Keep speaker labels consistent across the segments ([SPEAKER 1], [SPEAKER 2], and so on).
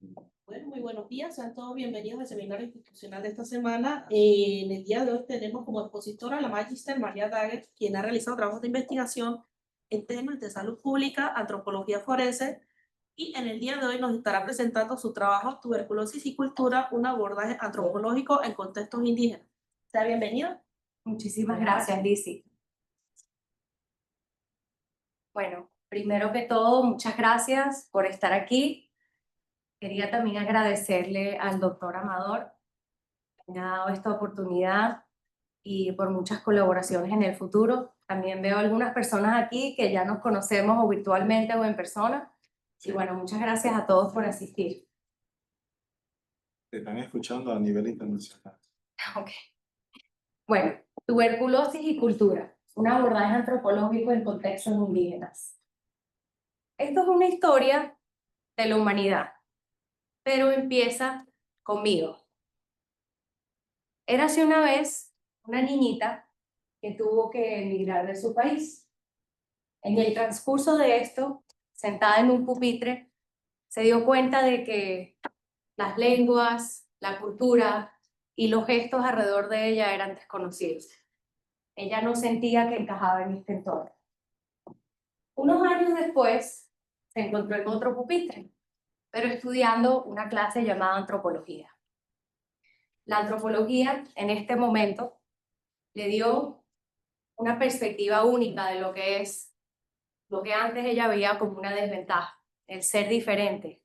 [SPEAKER 1] Bueno, muy buenos días, sean todos bienvenidos al seminario institucional de esta semana. En el día de hoy tenemos como expositora a la Magister María Daggett, quien ha realizado trabajos de investigación en temas de salud pública, antropología forense, y en el día de hoy nos estará presentando su trabajo Tuberculosis y Cultura, un abordaje antropológico en contextos indígenas. Sea bienvenida.
[SPEAKER 2] Muchísimas gracias, Lizzy. Bueno, primero que todo, muchas gracias por estar aquí. Quería también agradecerle al doctor Amador que me ha dado esta oportunidad y por muchas colaboraciones en el futuro. También veo algunas personas aquí que ya nos conocemos o virtualmente o en persona. Y bueno, muchas gracias a todos por asistir.
[SPEAKER 3] Te están escuchando a nivel internacional.
[SPEAKER 2] Ok. Bueno, tuberculosis y cultura, un abordaje antropológico en contextos indígenas. Esto es una historia de la humanidad, pero empieza conmigo. Érase una vez una niñita que tuvo que emigrar de su país. En el transcurso de esto, sentada en un pupitre, se dio cuenta de que las lenguas, la cultura y los gestos alrededor de ella eran desconocidos. Ella no sentía que encajaba en este entorno. Unos años después, se encontró en otro pupitre, pero estudiando una clase llamada antropología. La antropología en este momento le dio una perspectiva única de lo que es lo que antes ella veía como una desventaja, el ser diferente.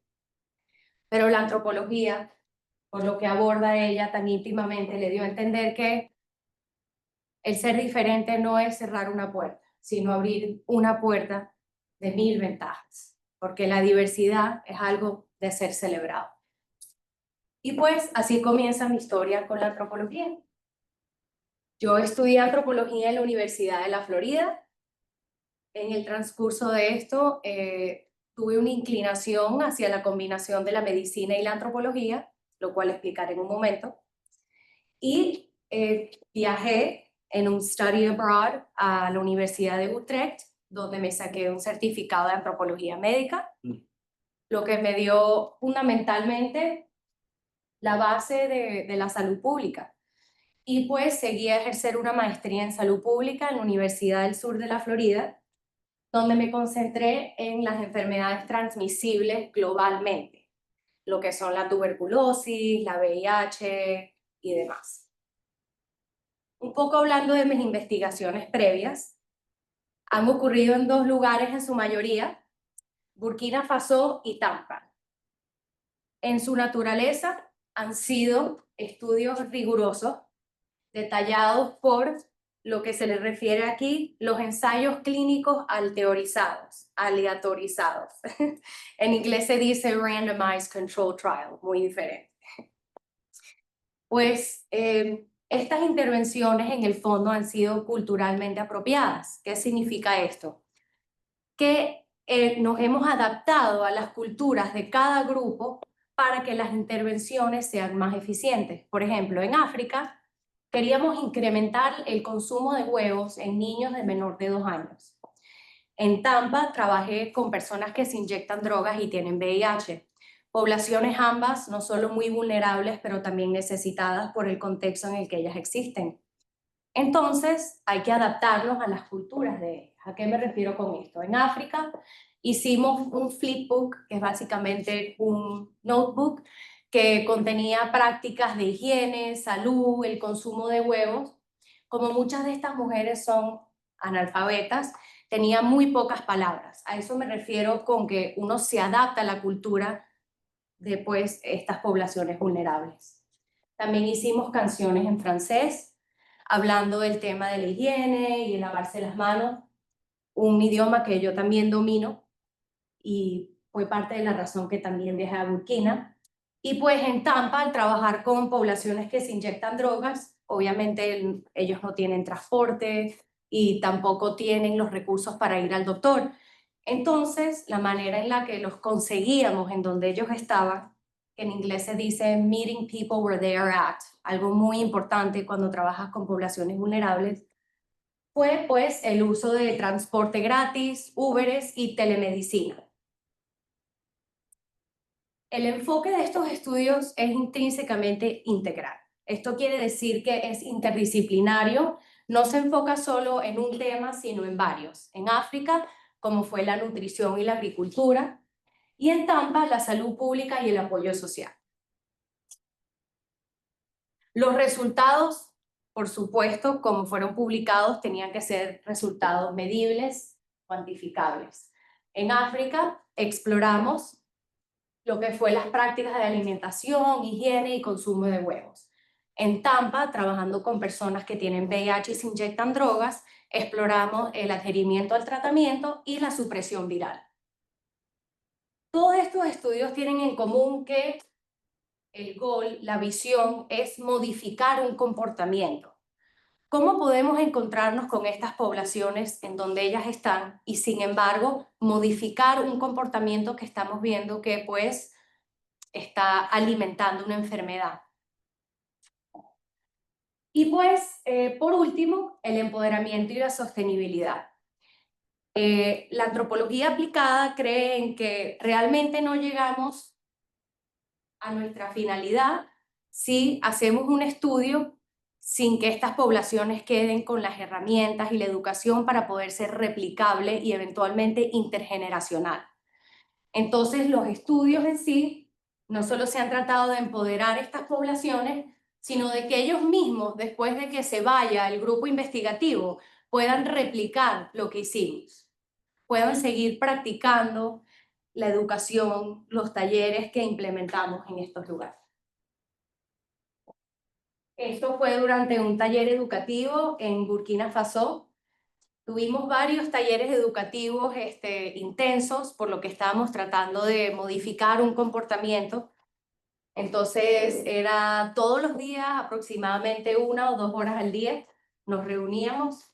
[SPEAKER 2] Pero la antropología, por lo que aborda ella tan íntimamente, le dio a entender que el ser diferente no es cerrar una puerta, sino abrir una puerta de 1000 ventajas, porque la diversidad es algo de ser celebrado. Y pues así comienza mi historia con la antropología. Yo estudié antropología en la Universidad de la Florida. En el transcurso de esto, tuve una inclinación hacia la combinación de la medicina y la antropología, lo cual explicaré en un momento. Y viajé en un study abroad a la Universidad de Utrecht, donde me saqué un certificado de antropología médica, lo que me dio fundamentalmente la base de la salud pública. Y pues seguí a ejercer una maestría en salud pública en la Universidad del Sur de la Florida, donde me concentré en las enfermedades transmisibles globalmente, lo que son la tuberculosis, la VIH y demás. Un poco hablando de mis investigaciones previas, han ocurrido en 2 lugares en su mayoría, Burkina Faso y Tampa. En su naturaleza han sido estudios rigurosos, detallados por lo que se le refiere aquí, los ensayos clínicos aleatorizados. En inglés se dice randomized control trial, muy diferente. Pues estas intervenciones en el fondo han sido culturalmente apropiadas. ¿Qué significa esto? Que nos hemos adaptado a las culturas de cada grupo para que las intervenciones sean más eficientes. Por ejemplo, en África, queríamos incrementar el consumo de huevos en niños de menor de 2 años. En Tampa trabajé con personas que se inyectan drogas y tienen VIH. Poblaciones ambas no solo muy vulnerables, pero también necesitadas por el contexto en el que ellas existen. Entonces, hay que adaptarlos a las culturas de ellas. ¿A qué me refiero con esto? En África hicimos un flipbook, que es básicamente un notebook, que contenía prácticas de higiene, salud, el consumo de huevos. Como muchas de estas mujeres son analfabetas, tenía muy pocas palabras. A eso me refiero con que uno se adapta a la cultura de pues, estas poblaciones vulnerables. También hicimos canciones en francés, hablando del tema de la higiene y de lavarse las manos, un idioma que yo también domino y fue parte de la razón que también viajé a Burkina. Y pues en Tampa, al trabajar con poblaciones que se inyectan drogas, obviamente ellos no tienen transporte y tampoco tienen los recursos para ir al doctor. Entonces, la manera en la que los conseguíamos en donde ellos estaban, que en inglés se dice meeting people where they are at, algo muy importante cuando trabajas con poblaciones vulnerables, fue pues el uso de transporte gratis, Uberes y telemedicina. El enfoque de estos estudios es intrínsecamente integral. Esto quiere decir que es interdisciplinario, no se enfoca solo en un tema, sino en varios. En África, como fue la nutrición y la agricultura, y en Tampa, la salud pública y el apoyo social. Los resultados, por supuesto, como fueron publicados, tenían que ser resultados medibles, cuantificables. En África exploramos lo que fue las prácticas de alimentación, higiene y consumo de huevos. En Tampa, trabajando con personas que tienen VIH y se inyectan drogas, exploramos el adherimiento al tratamiento y la supresión viral. Todos estos estudios tienen en común que el goal, la visión, es modificar un comportamiento. ¿Cómo podemos encontrarnos con estas poblaciones en donde ellas están y, sin embargo, modificar un comportamiento que estamos viendo que, pues, está alimentando una enfermedad? Y, pues, por último, el empoderamiento y la sostenibilidad. La antropología aplicada cree en que realmente no llegamos a nuestra finalidad si hacemos un estudio sin que estas poblaciones queden con las herramientas y la educación para poder ser replicable y eventualmente intergeneracional. Entonces, los estudios en sí no solo se han tratado de empoderar estas poblaciones, sino de que ellos mismos, después de que se vaya el grupo investigativo, puedan replicar lo que hicimos, puedan seguir practicando la educación, los talleres que implementamos en estos lugares. Esto fue durante un taller educativo en Burkina Faso. Tuvimos varios talleres educativos intensos, por lo que estábamos tratando de modificar un comportamiento. Entonces, era todos los días, aproximadamente 1 o 2 horas al día, nos reuníamos.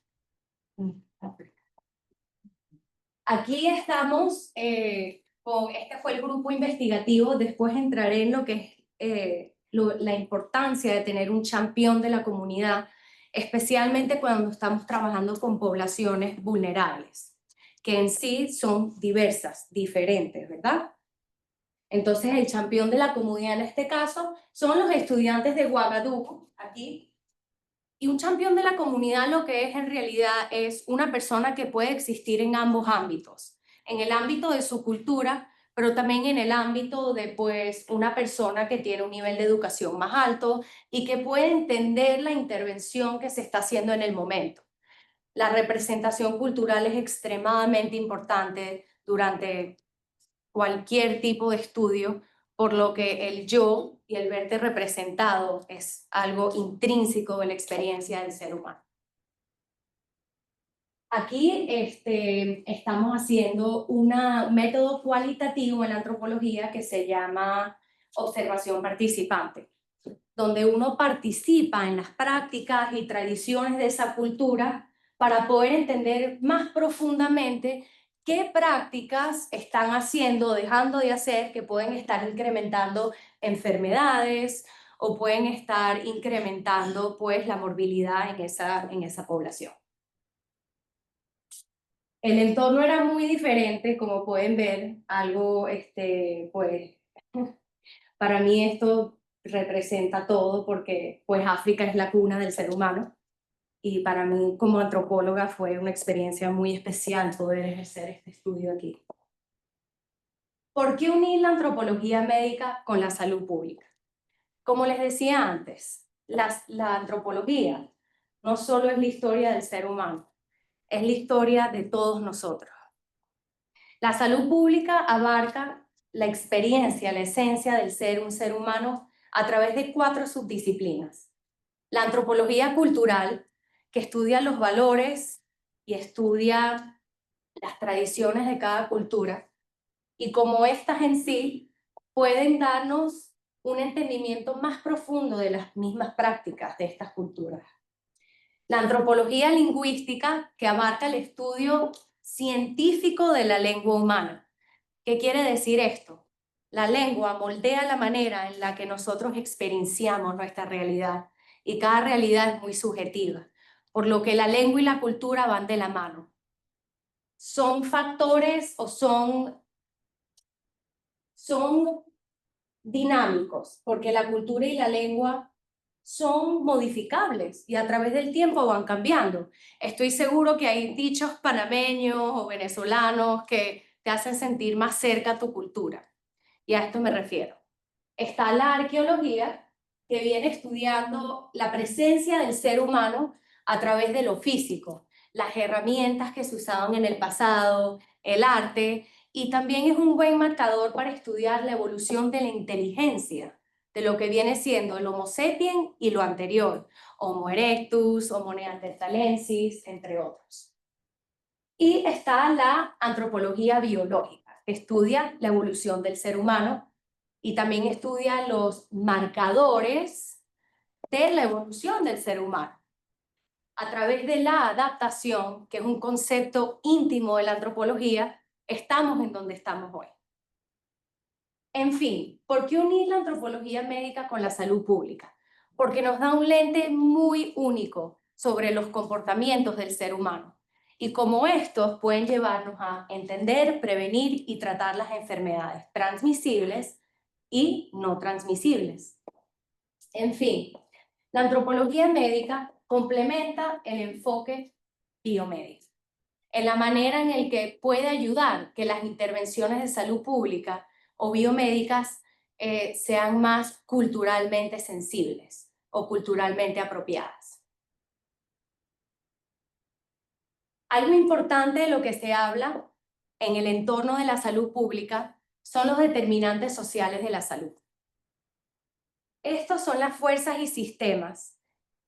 [SPEAKER 2] Aquí estamos este fue el grupo investigativo. Después entraré en lo que es la importancia de tener un campeón de la comunidad, especialmente cuando estamos trabajando con poblaciones vulnerables, que en sí son diversas, diferentes, ¿verdad? Entonces, el campeón de la comunidad en este caso son los estudiantes de Ouagadougou, aquí. Y un campeón de la comunidad lo que es en realidad es una persona que puede existir en ambos ámbitos, en el ámbito de su cultura, pero también en el ámbito de, pues, una persona que tiene un nivel de educación más alto y que puede entender la intervención que se está haciendo en el momento. La representación cultural es extremadamente importante durante cualquier tipo de estudio, por lo que el yo y el verte representado es algo intrínseco de la experiencia del ser humano. Aquí estamos haciendo un método cualitativo en la antropología que se llama observación participante, donde uno participa en las prácticas y tradiciones de esa cultura para poder entender más profundamente qué prácticas están haciendo o dejando de hacer que pueden estar incrementando enfermedades o pueden estar incrementando, pues, la morbilidad en esa población. El entorno era muy diferente, como pueden ver, algo, pues, para mí esto representa todo porque, pues, África es la cuna del ser humano. Y para mí, como antropóloga, fue una experiencia muy especial poder ejercer este estudio aquí. ¿Por qué unir la antropología médica con la salud pública? Como les decía antes, la antropología no solo es la historia del ser humano, es la historia de todos nosotros. La salud pública abarca la experiencia, la esencia del ser un ser humano a través de 4 subdisciplinas. La antropología cultural, que estudia los valores y estudia las tradiciones de cada cultura, y cómo estas en sí pueden darnos un entendimiento más profundo de las mismas prácticas de estas culturas. La antropología lingüística, que abarca el estudio científico de la lengua humana. ¿Qué quiere decir esto? La lengua moldea la manera en la que nosotros experienciamos nuestra realidad, y cada realidad es muy subjetiva, por lo que la lengua y la cultura van de la mano. Son factores o son dinámicos, porque la cultura y la lengua son modificables y a través del tiempo van cambiando. Estoy seguro que hay dichos panameños o venezolanos que te hacen sentir más cerca a tu cultura. Y a esto me refiero. Está la arqueología, que viene estudiando la presencia del ser humano a través de lo físico, las herramientas que se usaban en el pasado, el arte, y también es un buen marcador para estudiar la evolución de la inteligencia, de lo que viene siendo el Homo sapiens y lo anterior, Homo erectus, Homo neanderthalensis, entre otros. Y está la antropología biológica, que estudia la evolución del ser humano y también estudia los marcadores de la evolución del ser humano. A través de la adaptación, que es un concepto íntimo de la antropología, estamos en donde estamos hoy. En fin, ¿por qué unir la antropología médica con la salud pública? Porque nos da un lente muy único sobre los comportamientos del ser humano y cómo estos pueden llevarnos a entender, prevenir y tratar las enfermedades transmisibles y no transmisibles. En fin, la antropología médica complementa el enfoque biomédico en la manera en la que puede ayudar que las intervenciones de salud pública o biomédicas sean más culturalmente sensibles o culturalmente apropiadas. Algo importante de lo que se habla en el entorno de la salud pública son los determinantes sociales de la salud. Estos son las fuerzas y sistemas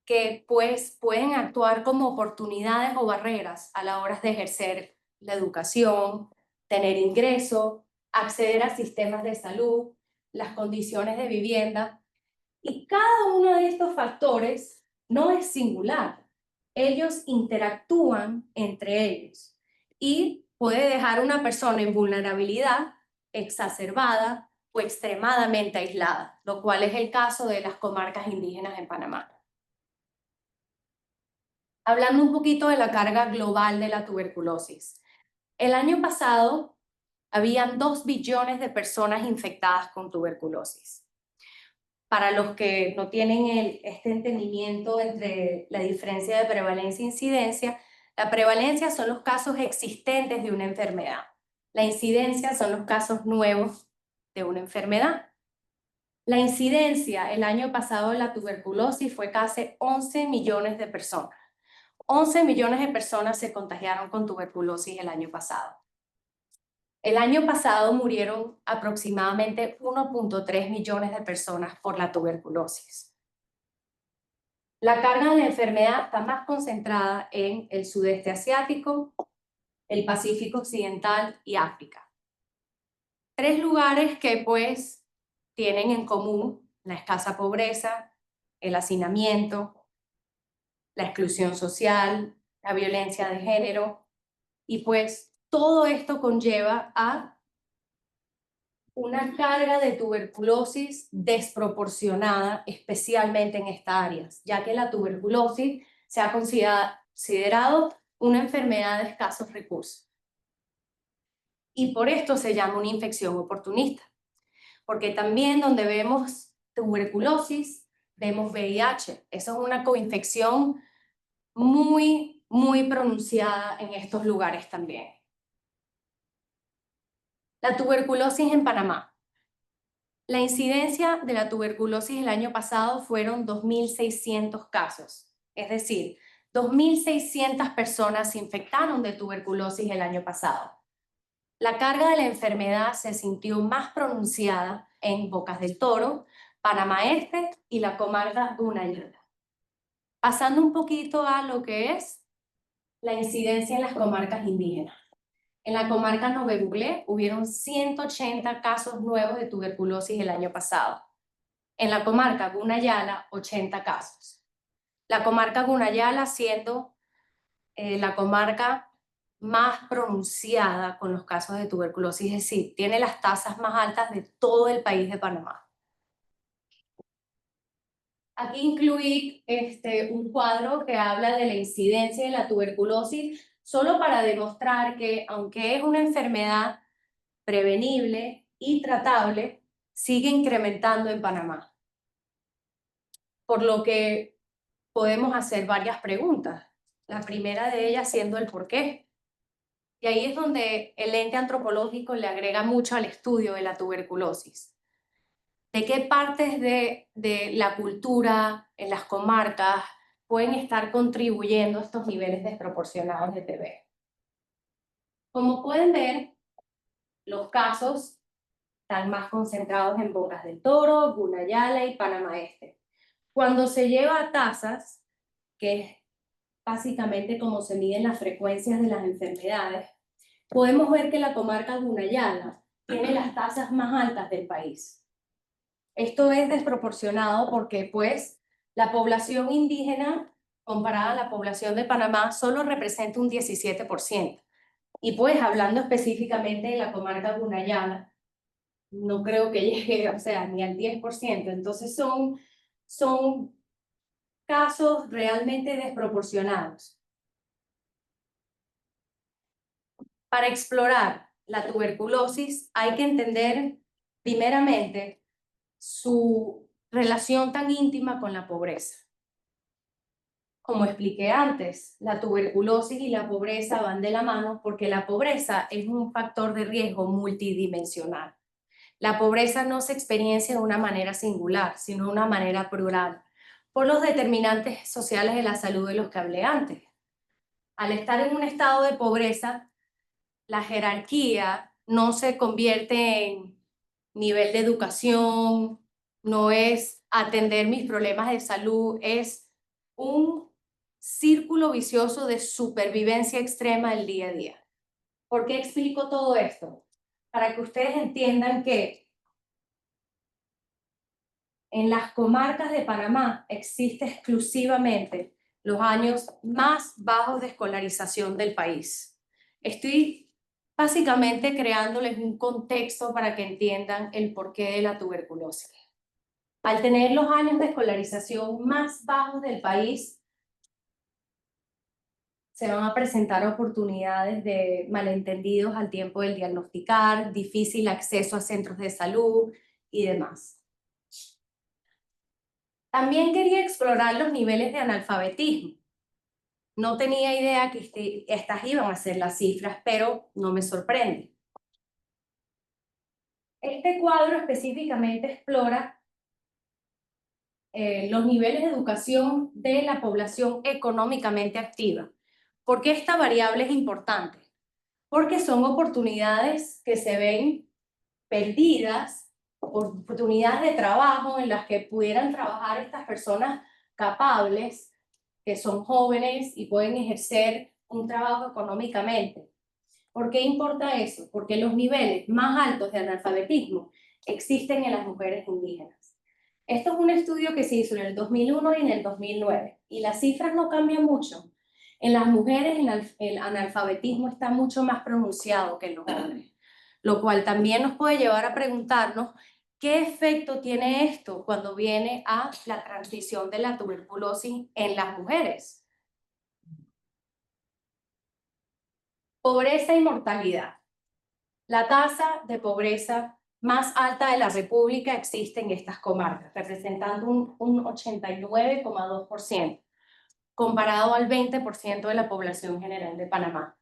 [SPEAKER 2] que pues pueden actuar como oportunidades o barreras a la hora de ejercer la educación, tener ingreso, acceder a sistemas de salud, las condiciones de vivienda. Y cada uno de estos factores no es singular. Ellos interactúan entre ellos y puede dejar a una persona en vulnerabilidad exacerbada o extremadamente aislada, lo cual es el caso de las comarcas indígenas en Panamá. Hablando un poquito de la carga global de la tuberculosis. El año pasado habían 2 billones de personas infectadas con tuberculosis. Para los que no tienen este entendimiento entre la diferencia de prevalencia e incidencia, la prevalencia son los casos existentes de una enfermedad. La incidencia son los casos nuevos de una enfermedad. La incidencia el año pasado de la tuberculosis fue casi 11 millones de personas. 11 millones de personas se contagiaron con tuberculosis el año pasado. El año pasado murieron aproximadamente 1.3 millones de personas por la tuberculosis. La carga de la enfermedad está más concentrada en el sudeste asiático, el Pacífico Occidental y África. 3 lugares que pues tienen en común la escasa pobreza, el hacinamiento, la exclusión social, la violencia de género, y pues todo esto conlleva a una carga de tuberculosis desproporcionada, especialmente en estas áreas, ya que la tuberculosis se ha considerado una enfermedad de escasos recursos. Y por esto se llama una infección oportunista, porque también donde vemos tuberculosis, vemos VIH. Eso es una coinfección muy pronunciada en estos lugares también. La tuberculosis en Panamá. La incidencia de la tuberculosis el año pasado fueron 2.600 casos, es decir, 2.600 personas se infectaron de tuberculosis el año pasado. La carga de la enfermedad se sintió más pronunciada en Bocas del Toro, Panamá Este y la comarca Gunayala. Pasando un poquito a lo que es la incidencia en las comarcas indígenas. En la comarca Nove Buglé hubieron 180 casos nuevos de tuberculosis el año pasado. En la comarca Gunayala, 80 casos. La comarca Gunayala siendo la comarca más pronunciada con los casos de tuberculosis, es decir, tiene las tasas más altas de todo el país de Panamá. Aquí incluí un cuadro que habla de la incidencia de la tuberculosis, solo para demostrar que, aunque es una enfermedad prevenible y tratable, sigue incrementando en Panamá. Por lo que podemos hacer varias preguntas. La primera de ellas siendo el por qué. Y ahí es donde el ente antropológico le agrega mucho al estudio de la tuberculosis. ¿De qué partes de la cultura, en las comarcas, pueden estar contribuyendo a estos niveles desproporcionados de TB? Como pueden ver, los casos están más concentrados en Bocas del Toro, Gunayala y Panamá Este. Cuando se lleva a tasas, que es básicamente como se miden las frecuencias de las enfermedades, podemos ver que la comarca Gunayala tiene las tasas más altas del país. Esto es desproporcionado porque, pues, la población indígena comparada a la población de Panamá solo representa un 17%. Y pues, hablando específicamente de la comarca Gunayala, no creo que llegue, o sea, ni al 10%. Entonces son casos realmente desproporcionados. Para explorar la tuberculosis hay que entender primeramente su relación tan íntima con la pobreza. Como expliqué antes, la tuberculosis y la pobreza van de la mano porque la pobreza es un factor de riesgo multidimensional. La pobreza no se experiencia de una manera singular, sino de una manera plural, por los determinantes sociales de la salud de los que hablé antes. Al estar en un estado de pobreza, la jerarquía no se convierte en nivel de educación, no es atender mis problemas de salud, es un círculo vicioso de supervivencia extrema del día a día. ¿Por qué explico todo esto? Para que ustedes entiendan que en las comarcas de Panamá existe exclusivamente los años más bajos de escolarización del país. Estoy básicamente creándoles un contexto para que entiendan el porqué de la tuberculosis. Al tener los años de escolarización más bajos del país, se van a presentar oportunidades de malentendidos al tiempo del diagnosticar, difícil acceso a centros de salud y demás. También quería explorar los niveles de analfabetismo. No tenía idea que estas iban a ser las cifras, pero no me sorprende. Este cuadro específicamente explora los niveles de educación de la población económicamente activa. ¿Por qué esta variable es importante? Porque son oportunidades que se ven perdidas, oportunidades de trabajo en las que pudieran trabajar estas personas capables, que son jóvenes y pueden ejercer un trabajo económicamente. ¿Por qué importa eso? Porque los niveles más altos de analfabetismo existen en las mujeres indígenas. Esto es un estudio que se hizo en el 2001 y en el 2009, y las cifras no cambian mucho. En las mujeres el analfabetismo está mucho más pronunciado que en los hombres, lo cual también nos puede llevar a preguntarnos qué efecto tiene esto cuando viene a la transición de la tuberculosis en las mujeres. Pobreza y mortalidad. La tasa de pobreza más alta de la República existe en estas comarcas, representando un 89,2%, comparado al 20% de la población general de Panamá.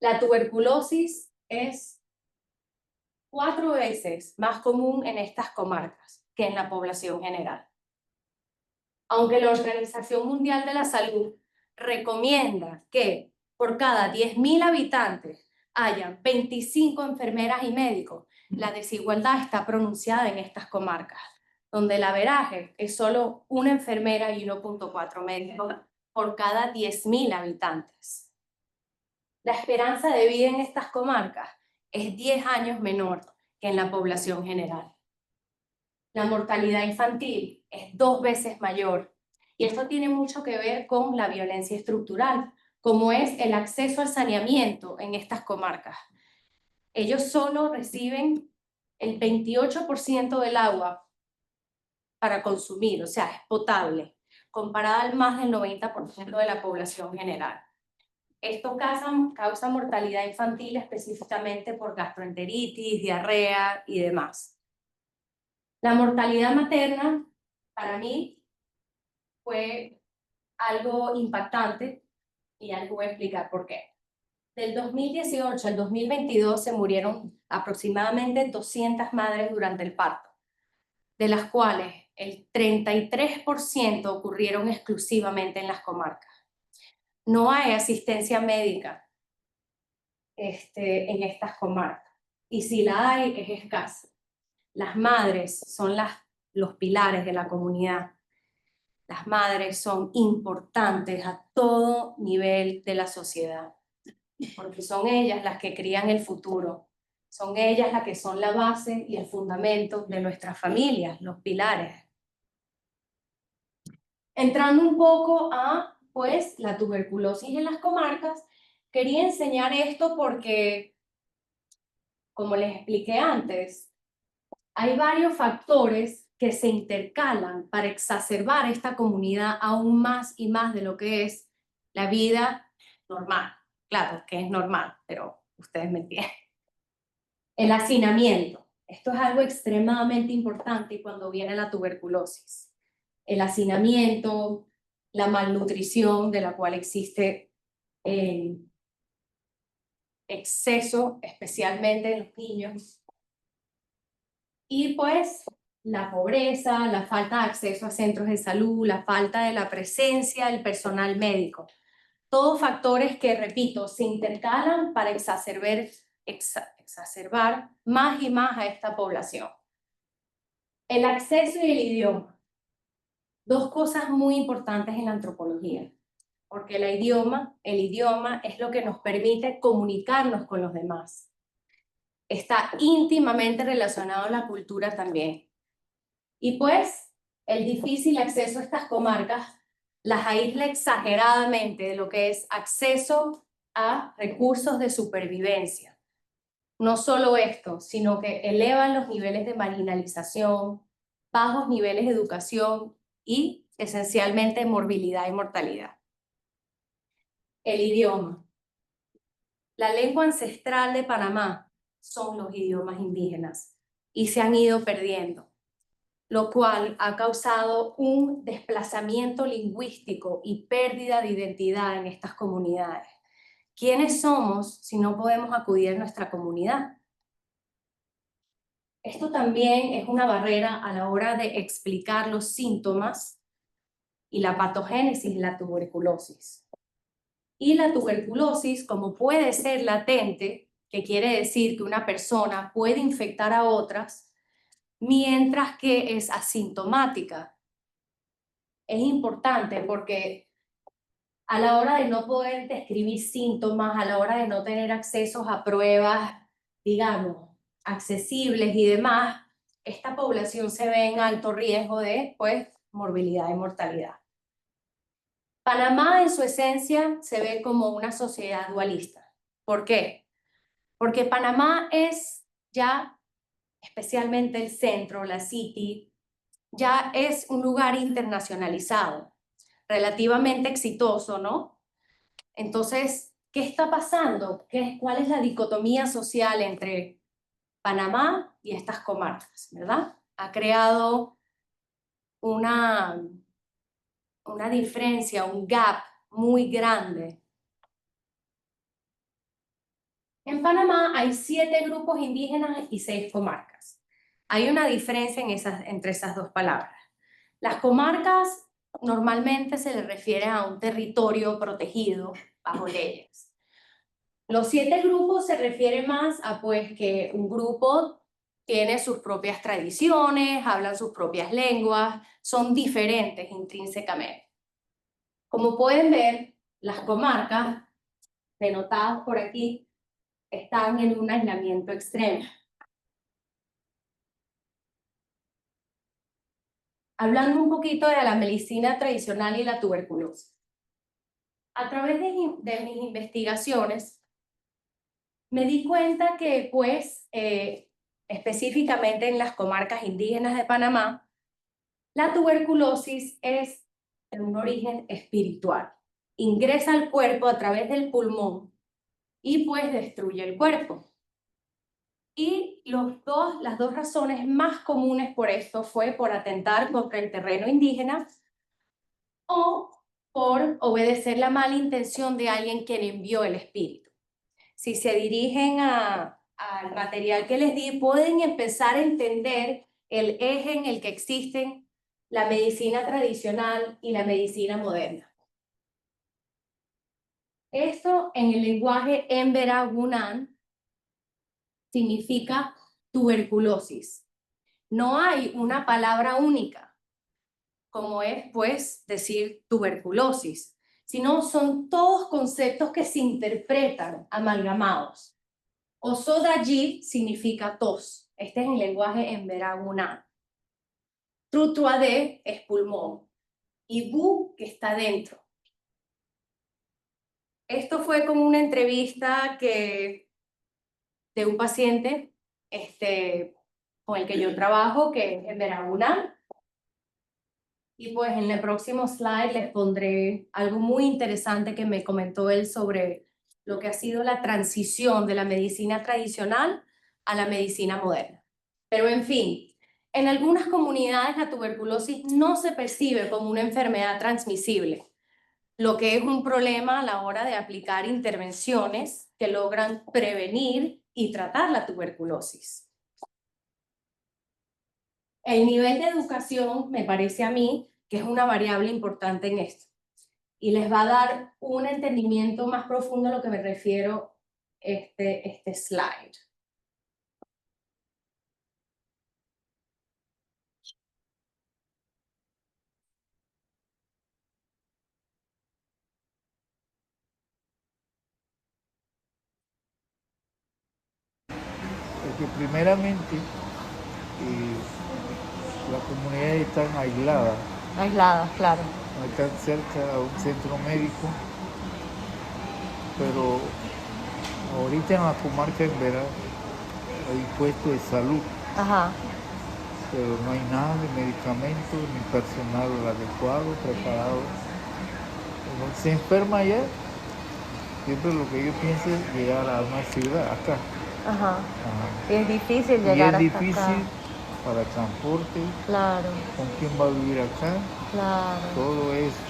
[SPEAKER 2] La tuberculosis es 4 veces más común en estas comarcas que en la población general. Aunque la Organización Mundial de la Salud recomienda que por cada 10.000 habitantes haya 25 enfermeras y médicos, la desigualdad está pronunciada en estas comarcas, donde el averaje es solo una enfermera y 1,4 médicos por cada 10.000 habitantes. La esperanza de vida en estas comarcas es 10 años menor que en la población general. La mortalidad infantil es 2 veces mayor, y esto tiene mucho que ver con la violencia estructural, como es el acceso al saneamiento en estas comarcas. Ellos solo reciben el 28% del agua para consumir, o sea, es potable, comparada al más del 90% de la población general. Esto causa mortalidad infantil específicamente por gastroenteritis, diarrea y demás. La mortalidad materna, para mí, fue algo impactante y ya les voy a explicar por qué. Del 2018 al 2022 se murieron aproximadamente 200 madres durante el parto, de las cuales el 33% ocurrieron exclusivamente en las comarcas. No hay asistencia médica en estas comarcas, y si la hay es escasa. Las madres son los pilares de la comunidad. Las madres son importantes a todo nivel de la sociedad, porque son ellas las que crían el futuro, son ellas las que son la base y el fundamento de nuestras familias, los pilares. Entrando un poco a, pues, la tuberculosis en las comarcas, quería enseñar esto porque, como les expliqué antes, hay varios factores que se intercalan para exacerbar esta comunidad aún más y más de lo que es la vida normal. Claro que es normal, pero ustedes me entienden. El hacinamiento. Esto es algo extremadamente importante cuando viene la tuberculosis. El hacinamiento, la malnutrición de la cual existe exceso, especialmente en los niños. Y pues la pobreza, la falta de acceso a centros de salud, la falta de la presencia del personal médico. Todos factores que, repito, se intercalan para exacerbar más y más a esta población. El acceso y el idioma. Dos cosas muy importantes en la antropología, porque el idioma es lo que nos permite comunicarnos con los demás. Está íntimamente relacionado a la cultura también. Y pues, el difícil acceso a estas comarcas las aísla exageradamente de lo que es acceso a recursos de supervivencia. No solo esto, sino que elevan los niveles de marginalización, bajos niveles de educación y, esencialmente, morbilidad y mortalidad. El idioma. La lengua ancestral de Panamá son los idiomas indígenas y se han ido perdiendo, lo cual ha causado un desplazamiento lingüístico y pérdida de identidad en estas comunidades. ¿Quiénes somos si no podemos acudir a nuestra comunidad? Esto también es una barrera a la hora de explicar los síntomas y la patogénesis de la tuberculosis. Y la tuberculosis, como puede ser latente, que quiere decir que una persona puede infectar a otras, mientras que es asintomática. Es importante porque a la hora de no poder describir síntomas, a la hora de no tener accesos a pruebas, digamos, accesibles y demás, esta población se ve en alto riesgo de, pues, morbilidad y mortalidad. Panamá en su esencia se ve como una sociedad dualista. ¿Por qué? Porque Panamá es ya, especialmente el centro, la City, ya es un lugar internacionalizado, relativamente exitoso, ¿no? Entonces, ¿qué está pasando? ¿Cuál es la dicotomía social entre Panamá y estas comarcas, verdad? Ha creado una diferencia, un gap muy grande. En Panamá hay 7 grupos indígenas y 6 comarcas. Hay una diferencia entre esas dos palabras. Las comarcas normalmente se les refiere a un territorio protegido bajo leyes. Los 7 grupos se refieren más a pues que un grupo tiene sus propias tradiciones, hablan sus propias lenguas, son diferentes intrínsecamente. Como pueden ver, las comarcas, denotadas por aquí, están en un aislamiento extremo. Hablando un poquito de la medicina tradicional y la tuberculosis. A través de mis investigaciones, me di cuenta que, pues, específicamente en las comarcas indígenas de Panamá, la tuberculosis es de un origen espiritual. Ingresa al cuerpo a través del pulmón y, pues, destruye el cuerpo. Y las dos razones más comunes por esto fue por atentar contra el terreno indígena o por obedecer la mala intención de alguien quien envió el espíritu. Si se dirigen al material que les di, pueden empezar a entender el eje en el que existen la medicina tradicional y la medicina moderna. Esto en el lenguaje Embera-Gunan significa tuberculosis. No hay una palabra única, como es pues decir tuberculosis, sino son todos conceptos que se interpretan amalgamados. Osodaji significa tos. Este es el lenguaje Embera-Gunan. Trutuade es pulmón. Y Bu, que está dentro. Esto fue como una entrevista de un paciente con el que yo trabajo, que es Embera-Gunan. Y pues en el próximo slide les pondré algo muy interesante que me comentó él sobre lo que ha sido la transición de la medicina tradicional a la medicina moderna. Pero en fin, en algunas comunidades la tuberculosis no se percibe como una enfermedad transmisible, lo que es un problema a la hora de aplicar intervenciones que logran prevenir y tratar la tuberculosis. El nivel de educación me parece a mí que es una variable importante en esto y les va a dar un entendimiento más profundo a lo que me refiero este slide.
[SPEAKER 4] Porque primeramente las comunidades están aisladas,
[SPEAKER 2] Aisladas, claro.
[SPEAKER 4] no están cerca a un centro médico, pero ahorita en la comarca en Vera hay puestos de salud,
[SPEAKER 2] Ajá.
[SPEAKER 4] pero no hay nada de medicamentos ni personal adecuado, preparado. Cuando se enferma allá, siempre lo que yo pienso es llegar a una ciudad, acá.
[SPEAKER 2] Ajá.
[SPEAKER 4] Ajá.
[SPEAKER 2] Y es difícil
[SPEAKER 4] Y
[SPEAKER 2] llegar
[SPEAKER 4] es
[SPEAKER 2] hasta
[SPEAKER 4] difícil
[SPEAKER 2] acá.
[SPEAKER 4] para transporte,
[SPEAKER 2] Claro,
[SPEAKER 4] con quién va a vivir acá,
[SPEAKER 2] claro.
[SPEAKER 4] todo eso.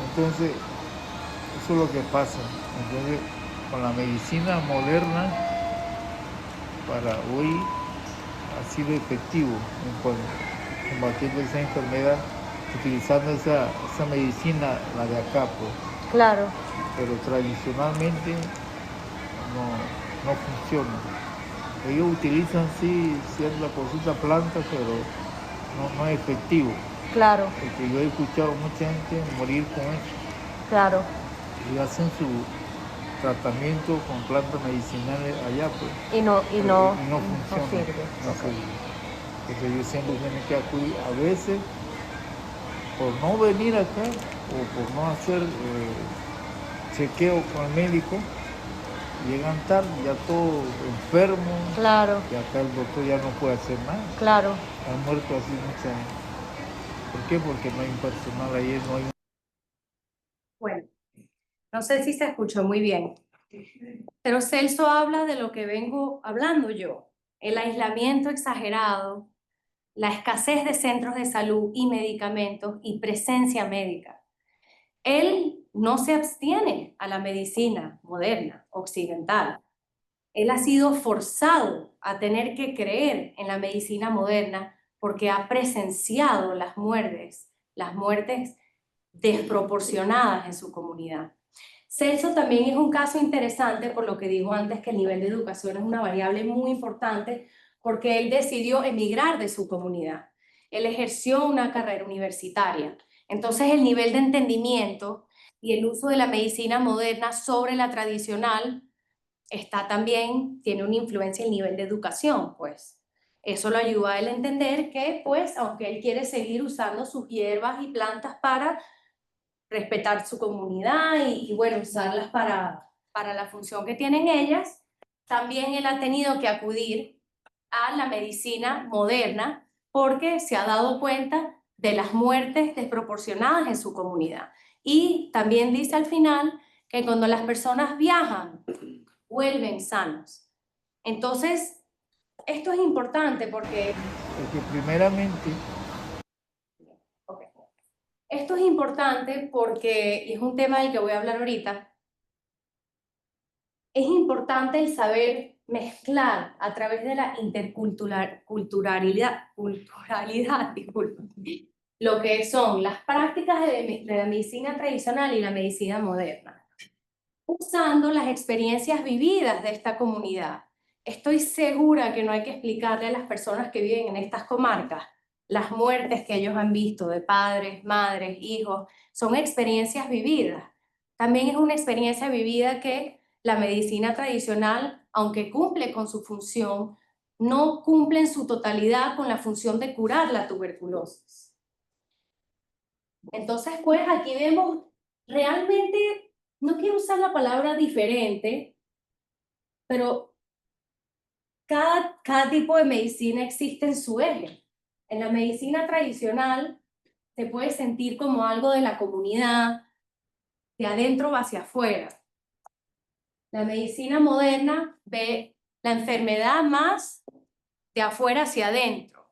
[SPEAKER 4] Entonces, eso es lo que pasa. Entonces, con la medicina moderna, para hoy ha sido efectivo en combatiendo esa enfermedad, utilizando esa medicina, la de acá, pues.
[SPEAKER 2] Claro.
[SPEAKER 4] Pero tradicionalmente no funciona. Ellos utilizan sí cierta cosita, planta, pero no es efectivo.
[SPEAKER 2] Claro,
[SPEAKER 4] Porque yo he escuchado mucha gente morir con eso.
[SPEAKER 2] claro.
[SPEAKER 4] Y hacen su tratamiento con plantas medicinales allá, pues.
[SPEAKER 2] Y no
[SPEAKER 4] funciona.
[SPEAKER 2] sirve.
[SPEAKER 4] No sirve. Entonces ellos siempre tienen que acudir, a veces, por no venir acá o por no hacer chequeo con el médico, llegan tarde, ya todo enfermo.
[SPEAKER 2] Claro,
[SPEAKER 4] Y acá el doctor ya no puede hacer nada.
[SPEAKER 2] claro.
[SPEAKER 4] Han muerto así mucha gente. ¿Por qué? Porque no hay un personal ahí, no hay.
[SPEAKER 2] Bueno, no sé si se escuchó muy bien, pero Celso habla de lo que vengo hablando yo, el aislamiento exagerado, la escasez de centros de salud y medicamentos y presencia médica. Él no se abstiene a la medicina moderna, occidental. Él ha sido forzado a tener que creer en la medicina moderna porque ha presenciado las muertes desproporcionadas en su comunidad. Celso también es un caso interesante por lo que dijo antes que el nivel de educación es una variable muy importante porque él decidió emigrar de su comunidad. Él ejerció una carrera universitaria. Entonces el nivel de entendimiento y el uso de la medicina moderna sobre la tradicional tiene una influencia en el nivel de educación, pues. Eso lo ayuda a él a entender que, pues, aunque él quiere seguir usando sus hierbas y plantas para respetar su comunidad y bueno, usarlas para la función que tienen ellas, también él ha tenido que acudir a la medicina moderna porque se ha dado cuenta de las muertes desproporcionadas en su comunidad. Y también dice al final que cuando las personas viajan, vuelven sanos. Entonces, esto es importante porque
[SPEAKER 4] primeramente,
[SPEAKER 2] esto es importante porque, y es un tema del que voy a hablar ahorita, es importante el saber mezclar a través de la culturalidad, disculpa, lo que son las prácticas de la medicina tradicional y la medicina moderna, usando las experiencias vividas de esta comunidad. Estoy segura que no hay que explicarle a las personas que viven en estas comarcas las muertes que ellos han visto de padres, madres, hijos, son experiencias vividas. También es una experiencia vivida que la medicina tradicional, aunque cumple con su función, no cumple en su totalidad con la función de curar la tuberculosis. Entonces, pues aquí vemos realmente, no quiero usar la palabra diferente, pero cada tipo de medicina existe en su eje. En la medicina tradicional se puede sentir como algo de la comunidad, de adentro hacia afuera. La medicina moderna ve la enfermedad más de afuera hacia adentro.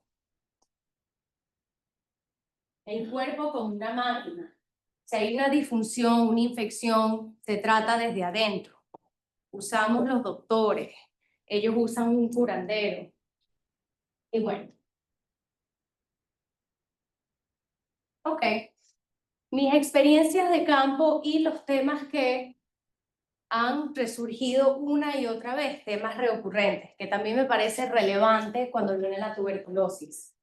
[SPEAKER 2] El cuerpo como una máquina. Si hay una disfunción, una infección, se trata desde adentro. Usamos los doctores, ellos usan un curandero. Y bueno. Ok. Mis experiencias de campo y los temas que han resurgido una y otra vez, temas recurrentes, que también me parece relevante cuando viene la tuberculosis.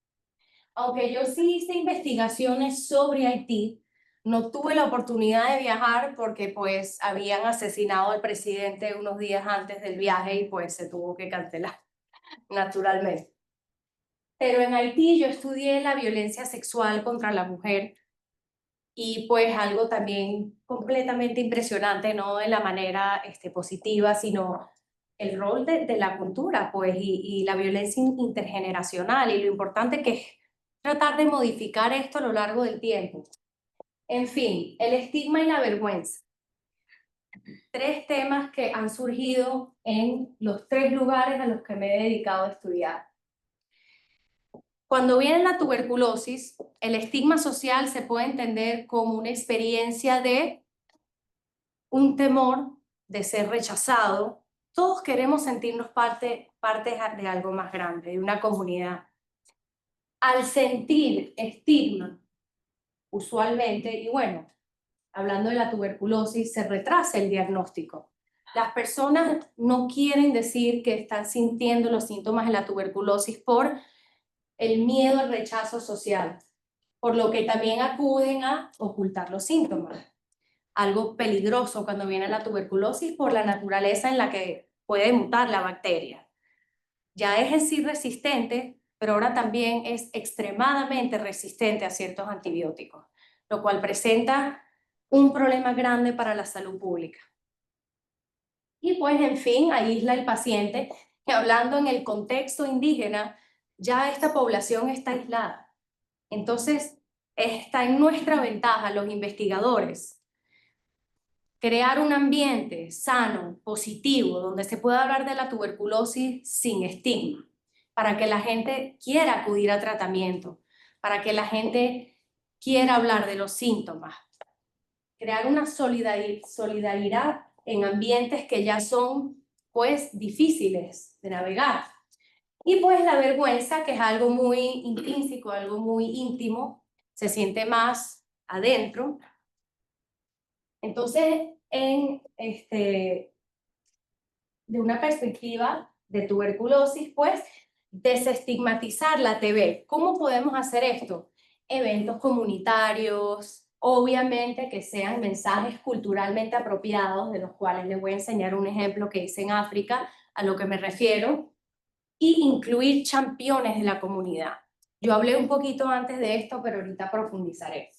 [SPEAKER 2] Aunque yo sí hice investigaciones sobre Haití, no tuve la oportunidad de viajar porque pues habían asesinado al presidente unos días antes del viaje y pues se tuvo que cancelar, naturalmente. Pero en Haití yo estudié la violencia sexual contra la mujer y pues algo también completamente impresionante, no de la manera positiva, sino el rol de la cultura pues y la violencia intergeneracional y lo importante que es tratar de modificar esto a lo largo del tiempo. En fin, el estigma y la vergüenza. 3 temas que han surgido en los 3 lugares a los que me he dedicado a estudiar. Cuando viene la tuberculosis, el estigma social se puede entender como una experiencia de un temor de ser rechazado. Todos queremos sentirnos parte de algo más grande, de una comunidad. Al sentir estigma, usualmente, y bueno, hablando de la tuberculosis, se retrasa el diagnóstico. Las personas no quieren decir que están sintiendo los síntomas de la tuberculosis por el miedo al rechazo social, por lo que también acuden a ocultar los síntomas. Algo peligroso cuando viene la tuberculosis por la naturaleza en la que puede mutar la bacteria. Ya es en sí resistente, pero ahora también es extremadamente resistente a ciertos antibióticos, lo cual presenta un problema grande para la salud pública. Y pues, en fin, aísla el paciente, que hablando en el contexto indígena, ya esta población está aislada. Entonces, está en nuestra ventaja, los investigadores, crear un ambiente sano, positivo, donde se pueda hablar de la tuberculosis sin estigma, para que la gente quiera acudir a tratamiento, para que la gente quiera hablar de los síntomas. Crear una solidaridad en ambientes que ya son, pues, difíciles de navegar. Y pues la vergüenza, que es algo muy intrínseco, algo muy íntimo, se siente más adentro. Entonces, de una perspectiva de tuberculosis, pues, desestigmatizar la TB. ¿Cómo podemos hacer esto? Eventos comunitarios, obviamente que sean mensajes culturalmente apropiados, de los cuales les voy a enseñar un ejemplo que hice en África, a lo que me refiero, y incluir championes de la comunidad. Yo hablé un poquito antes de esto, pero ahorita profundizaré.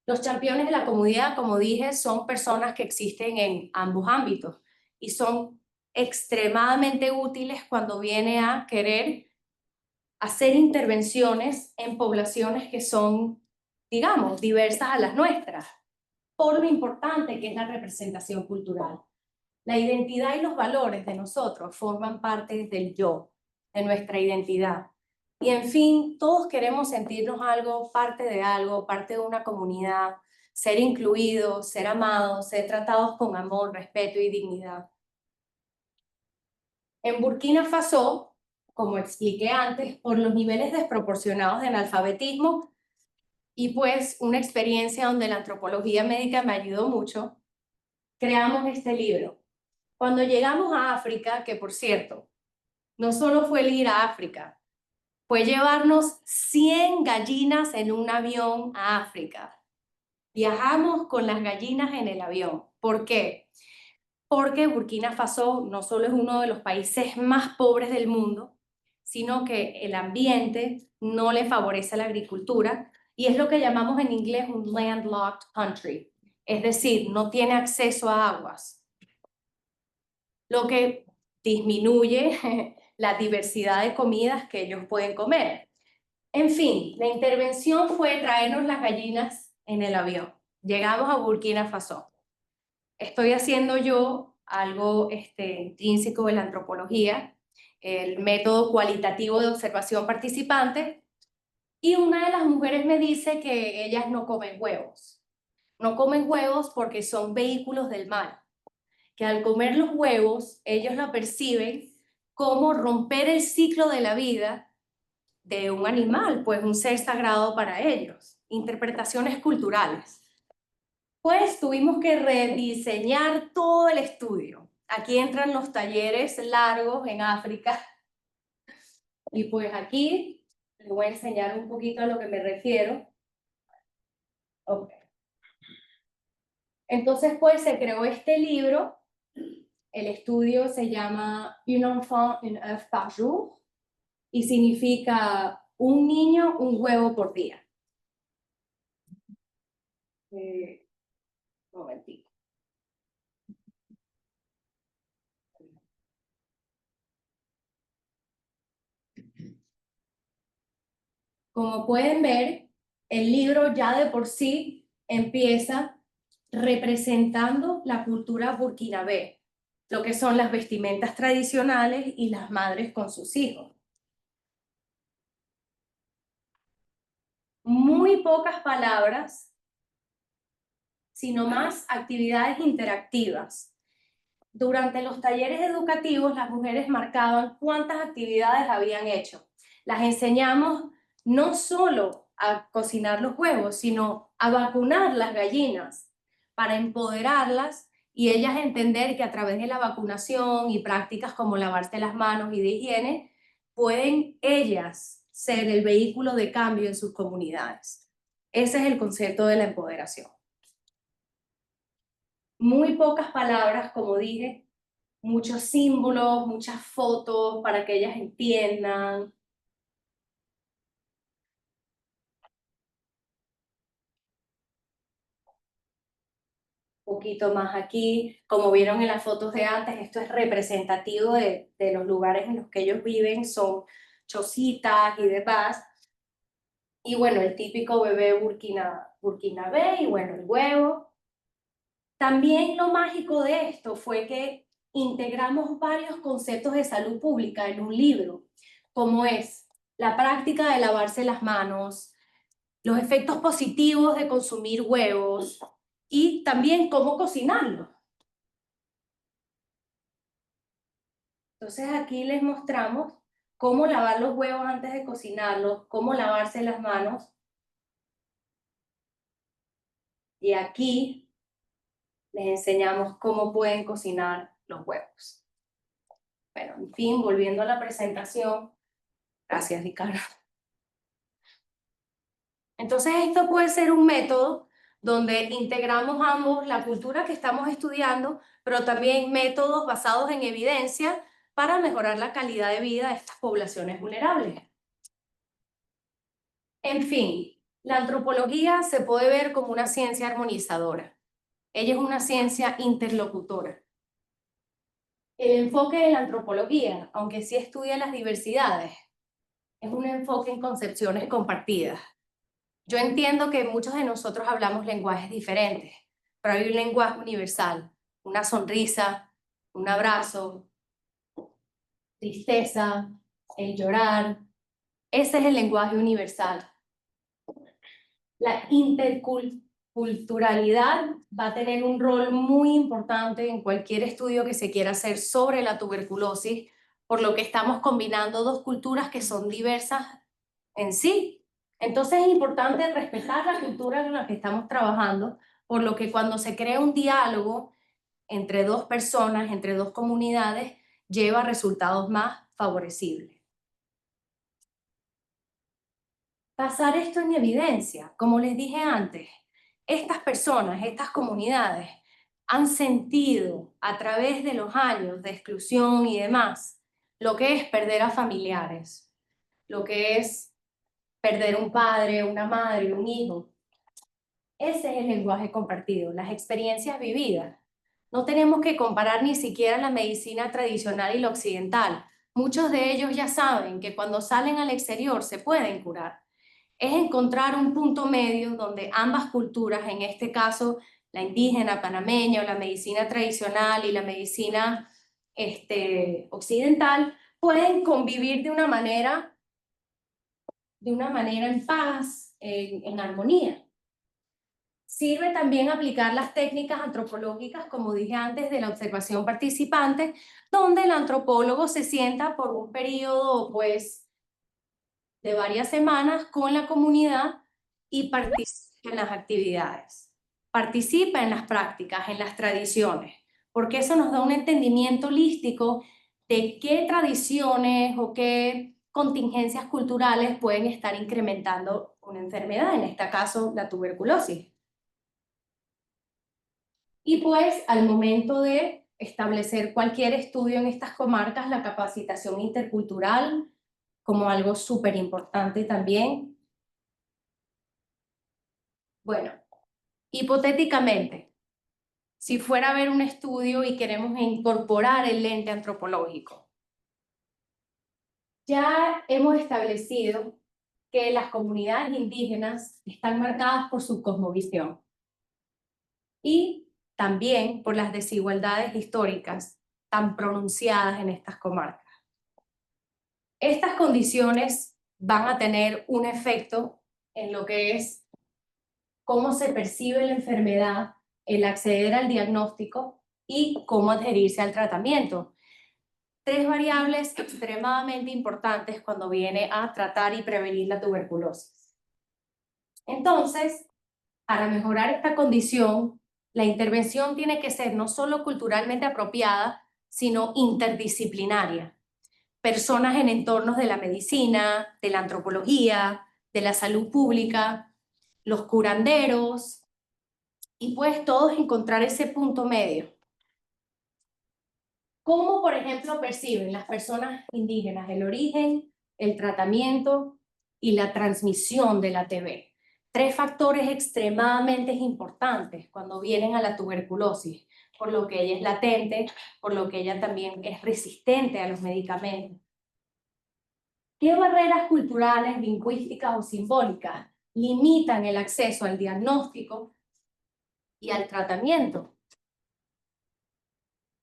[SPEAKER 2] Los championes de la comunidad, como dije, son personas que existen en ambos ámbitos y son extremadamente útiles cuando viene a querer hacer intervenciones en poblaciones que son, digamos, diversas a las nuestras, por lo importante que es la representación cultural. La identidad y los valores de nosotros forman parte del yo, de nuestra identidad. Y en fin, todos queremos sentirnos algo, parte de una comunidad, ser incluidos, ser amados, ser tratados con amor, respeto y dignidad. En Burkina Faso, como expliqué antes, por los niveles desproporcionados de analfabetismo y pues una experiencia donde la antropología médica me ayudó mucho, creamos este libro. Cuando llegamos a África, que por cierto, no solo fue el ir a África, fue llevarnos 100 gallinas en un avión a África. Viajamos con las gallinas en el avión. ¿Por qué? Porque Burkina Faso no solo es uno de los países más pobres del mundo, sino que el ambiente no le favorece a la agricultura y es lo que llamamos en inglés un landlocked country, es decir, no tiene acceso a aguas, lo que disminuye la diversidad de comidas que ellos pueden comer. En fin, la intervención fue traernos las gallinas en el avión. Llegamos a Burkina Faso. Estoy haciendo yo algo intrínseco de la antropología, el método cualitativo de observación participante, y una de las mujeres me dice que ellas no comen huevos. No comen huevos porque son vehículos del mal, que al comer los huevos ellos lo perciben como romper el ciclo de la vida de un animal, pues un ser sagrado para ellos. Interpretaciones culturales. Pues tuvimos que rediseñar todo el estudio. Aquí entran los talleres largos en África. Y pues aquí les voy a enseñar un poquito a lo que me refiero. Okay. Entonces pues se creó este libro. El estudio se llama Un enfant, un œuf par jour y significa un niño, un huevo por día. Un momentito. Como pueden ver, el libro ya de por sí empieza representando la cultura burkinabé, lo que son las vestimentas tradicionales y las madres con sus hijos. Muy pocas palabras, sino más actividades interactivas. Durante los talleres educativos, las mujeres marcaban cuántas actividades habían hecho. Las enseñamos no solo a cocinar los huevos, sino a vacunar las gallinas para empoderarlas y ellas entender que a través de la vacunación y prácticas como lavarse las manos y de higiene, pueden ellas ser el vehículo de cambio en sus comunidades. Ese es el concepto de la empoderación. Muy pocas palabras, como dije, muchos símbolos, muchas fotos para que ellas entiendan. Un poquito más aquí, como vieron en las fotos de antes, esto es representativo de los lugares en los que ellos viven, son chocitas y demás. Y bueno, el típico bebé burkinabé y bueno, el huevo. También lo mágico de esto fue que integramos varios conceptos de salud pública en un libro, como es la práctica de lavarse las manos, los efectos positivos de consumir huevos y también cómo cocinarlos. Entonces aquí les mostramos cómo lavar los huevos antes de cocinarlos, cómo lavarse las manos. Y aquí les enseñamos cómo pueden cocinar los huevos. Bueno, en fin, volviendo a la presentación. Gracias, Ricardo. Entonces esto puede ser un método donde integramos ambos la cultura que estamos estudiando, pero también métodos basados en evidencia para mejorar la calidad de vida de estas poblaciones vulnerables. En fin, la antropología se puede ver como una ciencia armonizadora. Ella es una ciencia interlocutora. El enfoque de la antropología, aunque sí estudia las diversidades, es un enfoque en concepciones compartidas. Yo entiendo que muchos de nosotros hablamos lenguajes diferentes, pero hay un lenguaje universal, una sonrisa, un abrazo, tristeza, el llorar. Ese es el lenguaje universal. La interculturalidad va a tener un rol muy importante en cualquier estudio que se quiera hacer sobre la tuberculosis, por lo que estamos combinando dos culturas que son diversas en sí. Entonces es importante respetar la cultura en la que estamos trabajando, por lo que cuando se crea un diálogo entre dos personas, entre dos comunidades, lleva a resultados más favorecibles. Pasar esto en evidencia, como les dije antes, estas personas, estas comunidades han sentido a través de los años de exclusión y demás lo que es perder a familiares, lo que es perder un padre, una madre, un hijo. Ese es el lenguaje compartido, las experiencias vividas. No tenemos que comparar ni siquiera la medicina tradicional y la occidental. Muchos de ellos ya saben que cuando salen al exterior se pueden curar. Es encontrar un punto medio donde ambas culturas, en este caso la indígena panameña o la medicina tradicional y la medicina occidental, pueden convivir de una manera en paz, en armonía. Sirve también aplicar las técnicas antropológicas, como dije antes, de la observación participante, donde el antropólogo se sienta por un periodo, pues, de varias semanas con la comunidad y participa en las actividades, participa en las prácticas, en las tradiciones, porque eso nos da un entendimiento holístico de qué tradiciones o qué contingencias culturales pueden estar incrementando una enfermedad, en este caso la tuberculosis. Y pues al momento de establecer cualquier estudio en estas comarcas, la capacitación intercultural como algo súper importante también. Bueno, hipotéticamente, si fuera a ver un estudio y queremos incorporar el lente antropológico, ya hemos establecido que las comunidades indígenas están marcadas por su cosmovisión y también por las desigualdades históricas tan pronunciadas en estas comarcas. Estas condiciones van a tener un efecto en lo que es cómo se percibe la enfermedad, el acceder al diagnóstico y cómo adherirse al tratamiento. Tres variables extremadamente importantes cuando viene a tratar y prevenir la tuberculosis. Entonces, para mejorar esta condición, la intervención tiene que ser no solo culturalmente apropiada, sino interdisciplinaria. Personas en entornos de la medicina, de la antropología, de la salud pública, los curanderos, y pues todos encontrar ese punto medio. ¿Cómo, por ejemplo, perciben las personas indígenas el origen, el tratamiento y la transmisión de la TB? Tres factores extremadamente importantes cuando vienen a la tuberculosis, por lo que ella es latente, por lo que ella también es resistente a los medicamentos. ¿Qué barreras culturales, lingüísticas o simbólicas limitan el acceso al diagnóstico y al tratamiento?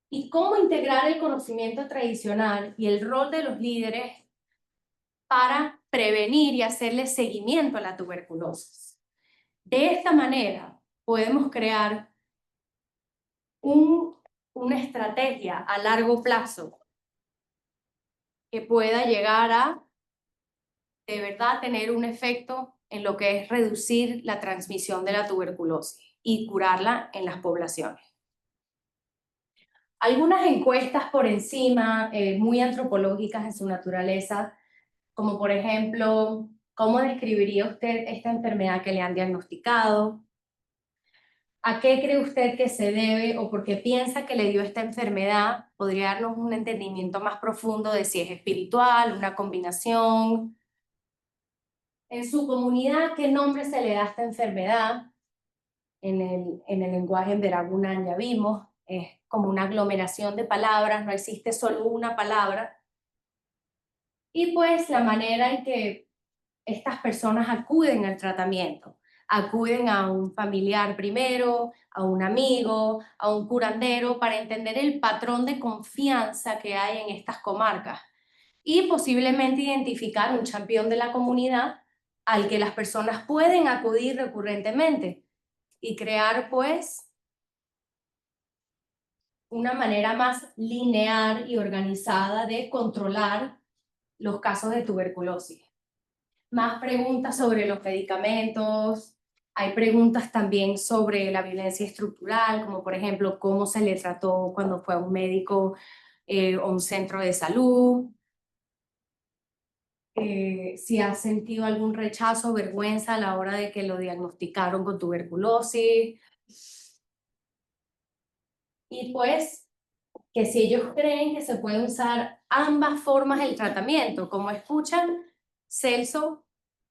[SPEAKER 2] Y cómo integrar el conocimiento tradicional y el rol de los líderes para prevenir y hacerle seguimiento a la tuberculosis. De esta manera podemos crear una estrategia a largo plazo que pueda llegar a de verdad tener un efecto en lo que es reducir la transmisión de la tuberculosis y curarla en las poblaciones. Algunas encuestas por encima, muy antropológicas en su naturaleza, como por ejemplo, ¿cómo describiría usted esta enfermedad que le han diagnosticado? ¿A qué cree usted que se debe o por qué piensa que le dio esta enfermedad? Podría darnos un entendimiento más profundo de si es espiritual, una combinación. En su comunidad, ¿qué nombre se le da a esta enfermedad? En el lenguaje en Veragunan ya vimos, es como una aglomeración de palabras, no existe solo una palabra. Y pues la manera en que estas personas acuden al tratamiento. acuden a un familiar primero, a un amigo, a un curandero, para entender el patrón de confianza que hay en estas comarcas y posiblemente identificar un campeón de la comunidad al que las personas pueden acudir recurrentemente y crear pues una manera más lineal y organizada de controlar los casos de tuberculosis. Más preguntas sobre los medicamentos, hay preguntas también sobre la violencia estructural, como por ejemplo cómo se le trató cuando fue a un médico o un centro de salud, si ha sentido algún rechazo o vergüenza a la hora de que lo diagnosticaron con tuberculosis. Y pues que si ellos creen que se pueden usar ambas formas del tratamiento. Como escuchan, Celso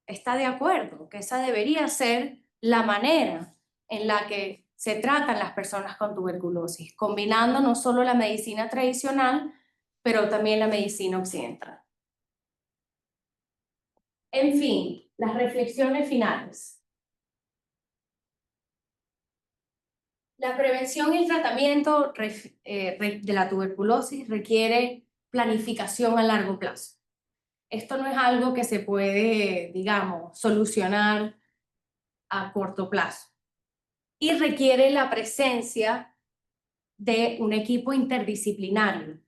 [SPEAKER 2] está de acuerdo, que esa debería ser la manera en la que se tratan las personas con tuberculosis, combinando no solo la medicina tradicional, pero también la medicina occidental. En fin, las reflexiones finales. La prevención y el tratamiento de la tuberculosis requiere planificación a largo plazo. Esto no es algo que se puede, digamos, solucionar a corto plazo. Y requiere la presencia de un equipo interdisciplinario.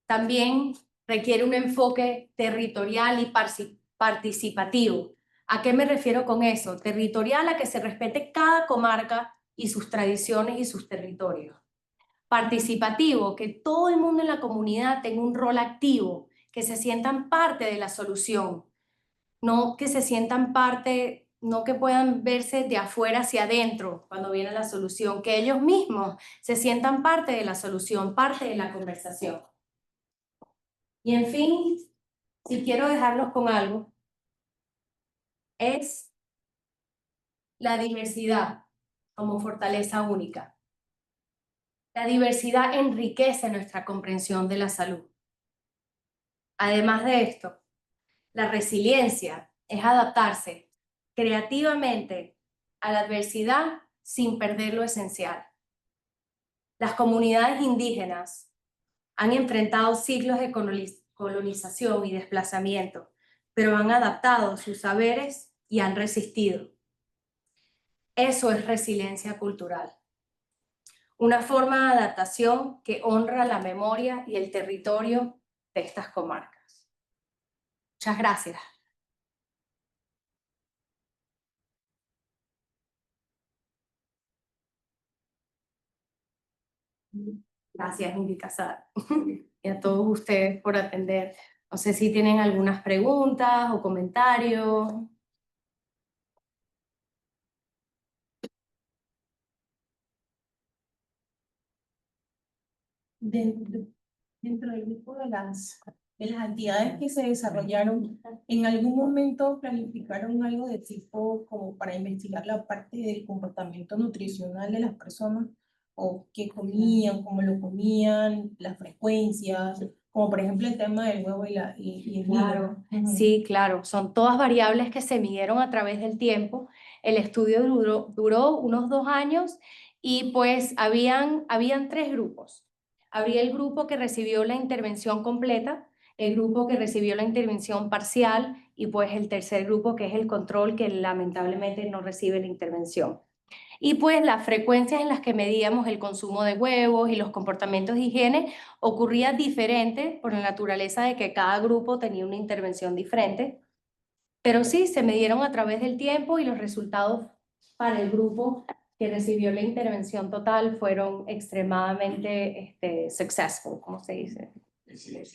[SPEAKER 2] También requiere un enfoque territorial y participativo. ¿A qué me refiero con eso? Territorial, a que se respete cada comarca y sus tradiciones y sus territorios. Participativo, que todo el mundo en la comunidad tenga un rol activo, que se sientan parte de la solución, no que se sientan parte, no que puedan verse de afuera hacia adentro cuando viene la solución, que ellos mismos se sientan parte de la solución, parte de la conversación. Y en fin, si quiero dejarlos con algo, es la diversidad como fortaleza única. La diversidad enriquece nuestra comprensión de la salud. Además de esto, la resiliencia es adaptarse creativamente a la adversidad sin perder lo esencial. Las comunidades indígenas han enfrentado siglos de colonización y desplazamiento, pero han adaptado sus saberes y han resistido. Eso es resiliencia cultural. Una forma de adaptación que honra la memoria y el territorio de estas comarcas. Muchas gracias. Gracias, Indica Sara. Y a todos ustedes por atender. No sé si tienen algunas preguntas o comentarios.
[SPEAKER 1] Dentro del grupo de las actividades que se desarrollaron, ¿en algún momento planificaron algo de tipo como para investigar la parte del comportamiento nutricional de las personas? ¿O qué comían, cómo lo comían, las frecuencias? Como por ejemplo el tema del huevo y el
[SPEAKER 2] Claro,
[SPEAKER 1] hígado.
[SPEAKER 2] sí, claro. Son todas variables que se midieron a través del tiempo. El estudio duró unos 2 años y pues habían 3 grupos. Había el grupo que recibió la intervención completa, el grupo que recibió la intervención parcial y pues el tercer grupo que es el control, que lamentablemente no recibe la intervención. Y pues las frecuencias en las que medíamos el consumo de huevos y los comportamientos de higiene ocurría diferente por la naturaleza de que cada grupo tenía una intervención diferente. Pero sí, se midieron a través del tiempo y los resultados para el grupo que recibió la intervención total fueron extremadamente successful, ¿cómo se dice?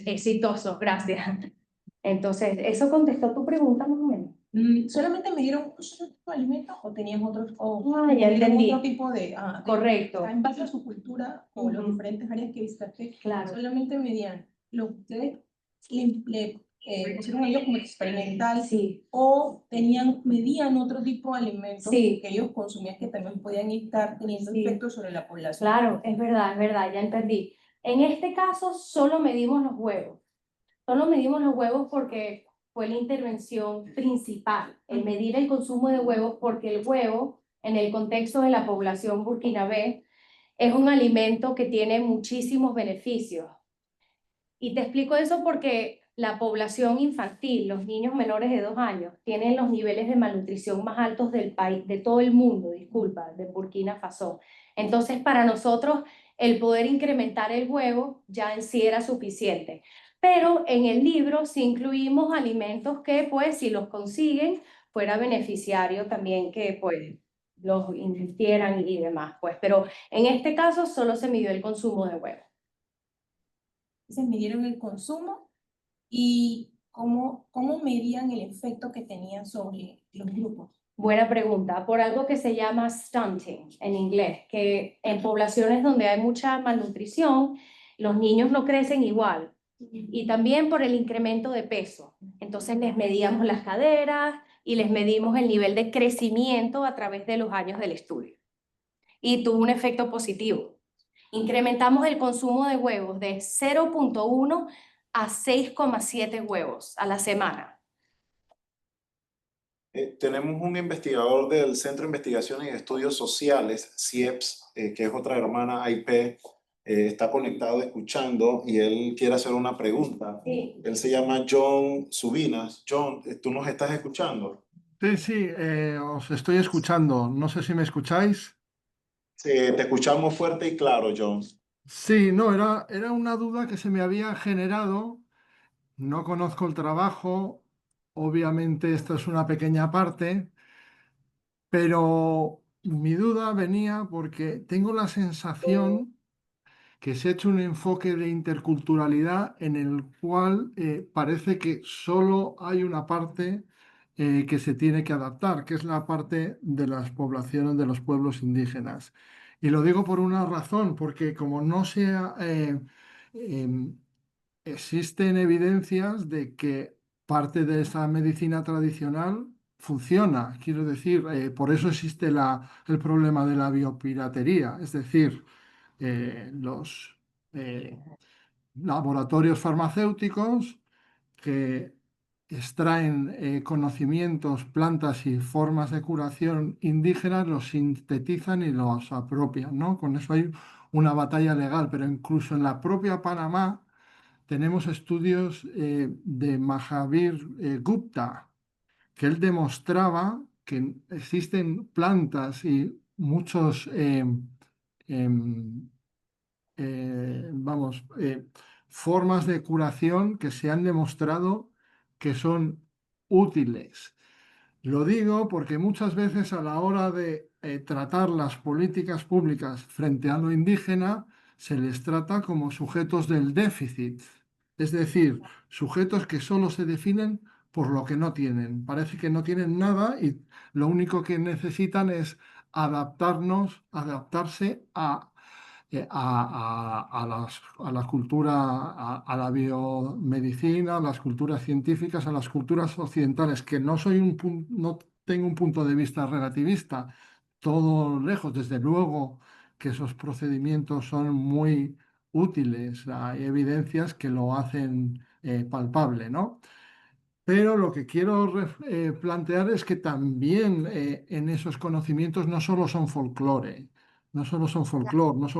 [SPEAKER 2] Exitosos, gracias. Entonces, ¿eso contestó tu pregunta más o menos?
[SPEAKER 1] ¿Solamente me dieron un solo tipo de alimentos o tenían otros
[SPEAKER 2] Ya entendí.
[SPEAKER 1] otro tipo de
[SPEAKER 2] Correcto.
[SPEAKER 1] o sea, en base a su cultura o los diferentes áreas que visitaste?
[SPEAKER 2] Claro.
[SPEAKER 1] Solamente medían lo que ustedes le pusieron a ellos como experimental,
[SPEAKER 2] Sí.
[SPEAKER 1] o medían otro tipo de alimentos
[SPEAKER 2] Sí.
[SPEAKER 1] que ellos consumían que también podían estar teniendo
[SPEAKER 2] Sí.
[SPEAKER 1] efectos sobre la población.
[SPEAKER 2] Claro, es verdad, ya entendí. En este caso solo medimos los huevos. Solo medimos los huevos porque fue la intervención principal, el medir el consumo de huevos, porque el huevo, en el contexto de la población burkinabé, es un alimento que tiene muchísimos beneficios. Y te explico eso porque la población infantil, los niños menores de 2 años, tienen los niveles de malnutrición más altos del país, de todo el mundo, disculpa, de Burkina Faso. Entonces, para nosotros, el poder incrementar el huevo ya en sí era suficiente. Pero en el libro sí incluimos alimentos que, pues, si los consiguen, fuera beneficiario también que, pues, los invirtieran y demás, pues. Pero en este caso solo se midió el consumo de huevo.
[SPEAKER 5] Se midieron el consumo y cómo medían el efecto que tenían sobre los grupos.
[SPEAKER 2] Buena pregunta. Por algo que se llama stunting en inglés, que en poblaciones donde hay mucha malnutrición, los niños no crecen igual. Y también por el incremento de peso. Entonces les medíamos las caderas y les medimos el nivel de crecimiento a través de los años del estudio. Y tuvo un efecto positivo. Incrementamos el consumo de huevos de 0.1 a 6,7 huevos a la semana.
[SPEAKER 3] Tenemos un investigador del Centro de Investigaciones y Estudios Sociales, CIEPS, que es otra hermana IP, está conectado escuchando y él quiere hacer una pregunta.
[SPEAKER 2] Sí.
[SPEAKER 3] Él se llama John Subinas. John, ¿tú nos estás escuchando?
[SPEAKER 6] Sí, sí, os estoy escuchando. No sé si me escucháis.
[SPEAKER 3] Te escuchamos fuerte y claro, John.
[SPEAKER 6] Sí, no, era una duda que se me había generado. No conozco el trabajo. Obviamente esto es una pequeña parte, pero mi duda venía porque tengo la sensación que se ha hecho un enfoque de interculturalidad en el cual parece que solo hay una parte que se tiene que adaptar, que es la parte de las poblaciones de los pueblos indígenas. Y lo digo por una razón, porque como no sea, em, existen evidencias de que parte de esa medicina tradicional funciona. Quiero decir, por eso existe el problema de la biopiratería, es decir, los laboratorios farmacéuticos que extraen conocimientos, plantas y formas de curación indígenas, los sintetizan y los apropian, ¿no? Con eso hay una batalla legal, pero incluso en la propia Panamá tenemos estudios de Mahavir Gupta, que él demostraba que existen plantas y muchos em, formas de curación que se han demostrado que son útiles. Lo digo porque muchas veces a la hora de tratar las políticas públicas frente a lo indígena, se les trata como sujetos del déficit, es decir, sujetos que solo se definen por lo que no tienen. Parece que no tienen nada y lo único que necesitan es adaptarse a la cultura, a la biomedicina, a las culturas científicas, a las culturas occidentales, que no tengo un punto de vista relativista, todo lejos, desde luego que esos procedimientos son muy útiles, hay evidencias que lo hacen palpable, ¿no? Pero lo que quiero plantear es que también en esos conocimientos no solo son folclore, no solo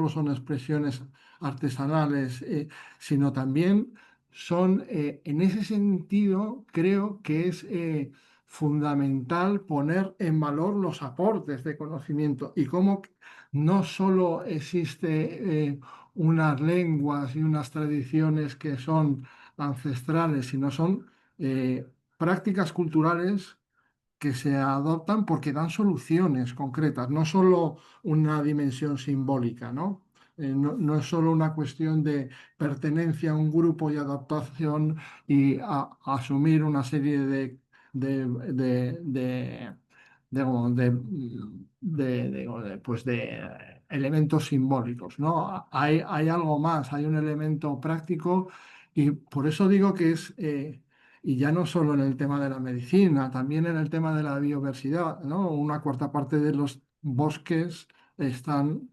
[SPEAKER 6] son expresiones artesanales, sino también son, en ese sentido, creo que es fundamental poner en valor los aportes de conocimiento y cómo no solo existe unas lenguas y unas tradiciones que son ancestrales, sino son prácticas culturales que se adoptan porque dan soluciones concretas, no solo una dimensión simbólica, ¿no? No es solo una cuestión de pertenencia a un grupo y adaptación y asumir una serie de, de, de, pues de elementos simbólicos, ¿no? Hay algo más, hay un elemento práctico y por eso digo que es, y ya no solo en el tema de la medicina, también en el tema de la biodiversidad, ¿no? Una cuarta parte de los bosques están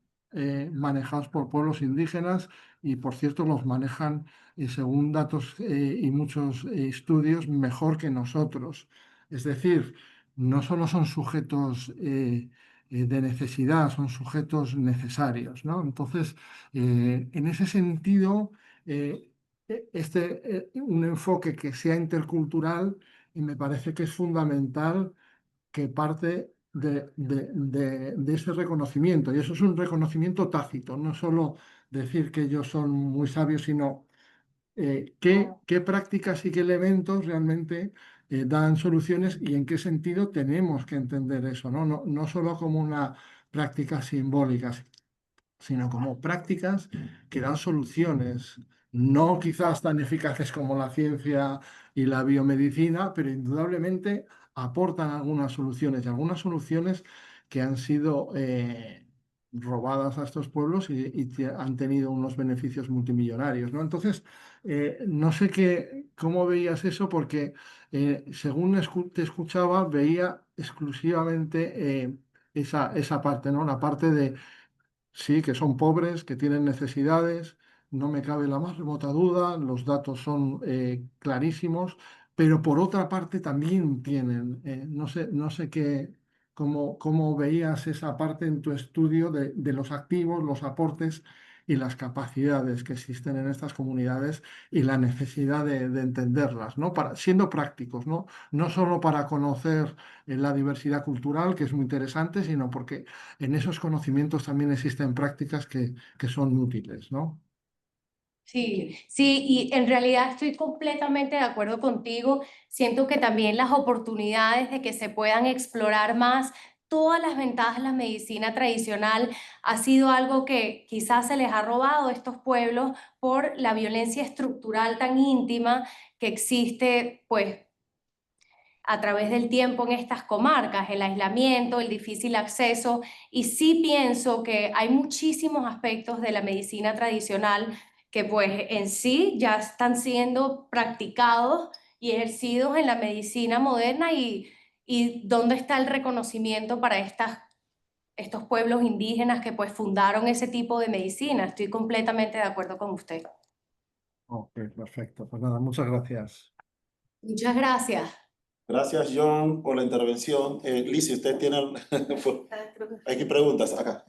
[SPEAKER 6] manejados por pueblos indígenas y por cierto los manejan según datos y muchos estudios mejor que nosotros. Es decir, no solo son sujetos de necesidad, son sujetos necesarios, ¿no? Entonces, en ese sentido, un enfoque que sea intercultural me parece que es fundamental, que parte de ese reconocimiento. Y eso es un reconocimiento tácito, no solo decir que ellos son muy sabios, sino qué prácticas y qué elementos realmente dan soluciones y en qué sentido tenemos que entender eso, ¿no? No solo como una práctica simbólica, sino como prácticas que dan soluciones, no quizás tan eficaces como la ciencia y la biomedicina, pero indudablemente aportan algunas soluciones, y algunas soluciones que han sido robadas a estos pueblos y han tenido unos beneficios multimillonarios, ¿no? Entonces, no sé cómo veías eso, porque según te escuchaba, veía exclusivamente esa parte, ¿no? La parte de sí, que son pobres, que tienen necesidades, no me cabe la más remota duda, los datos son clarísimos, pero por otra parte también tienen, no sé cómo veías esa parte en tu estudio de los activos, los aportes y las capacidades que existen en estas comunidades y la necesidad de entenderlas, ¿no? Siendo prácticos, ¿no? No solo para conocer la diversidad cultural, que es muy interesante, sino porque en esos conocimientos también existen prácticas que son útiles, ¿no?
[SPEAKER 2] Sí, sí, y en realidad estoy completamente de acuerdo contigo. Siento que también las oportunidades de que se puedan explorar más todas las ventajas de la medicina tradicional ha sido algo que quizás se les ha robado a estos pueblos por la violencia estructural tan íntima que existe, pues, a través del tiempo en estas comarcas, el aislamiento, el difícil acceso, y sí pienso que hay muchísimos aspectos de la medicina tradicional que pues en sí ya están siendo practicados y ejercidos en la medicina moderna y dónde está el reconocimiento para estos pueblos indígenas que pues fundaron ese tipo de medicina. Estoy completamente de acuerdo con usted.
[SPEAKER 6] Ok, perfecto. Pues nada, muchas gracias.
[SPEAKER 2] Muchas gracias.
[SPEAKER 3] Gracias, John, por la intervención. Lizzy, usted tiene... Hay preguntas acá.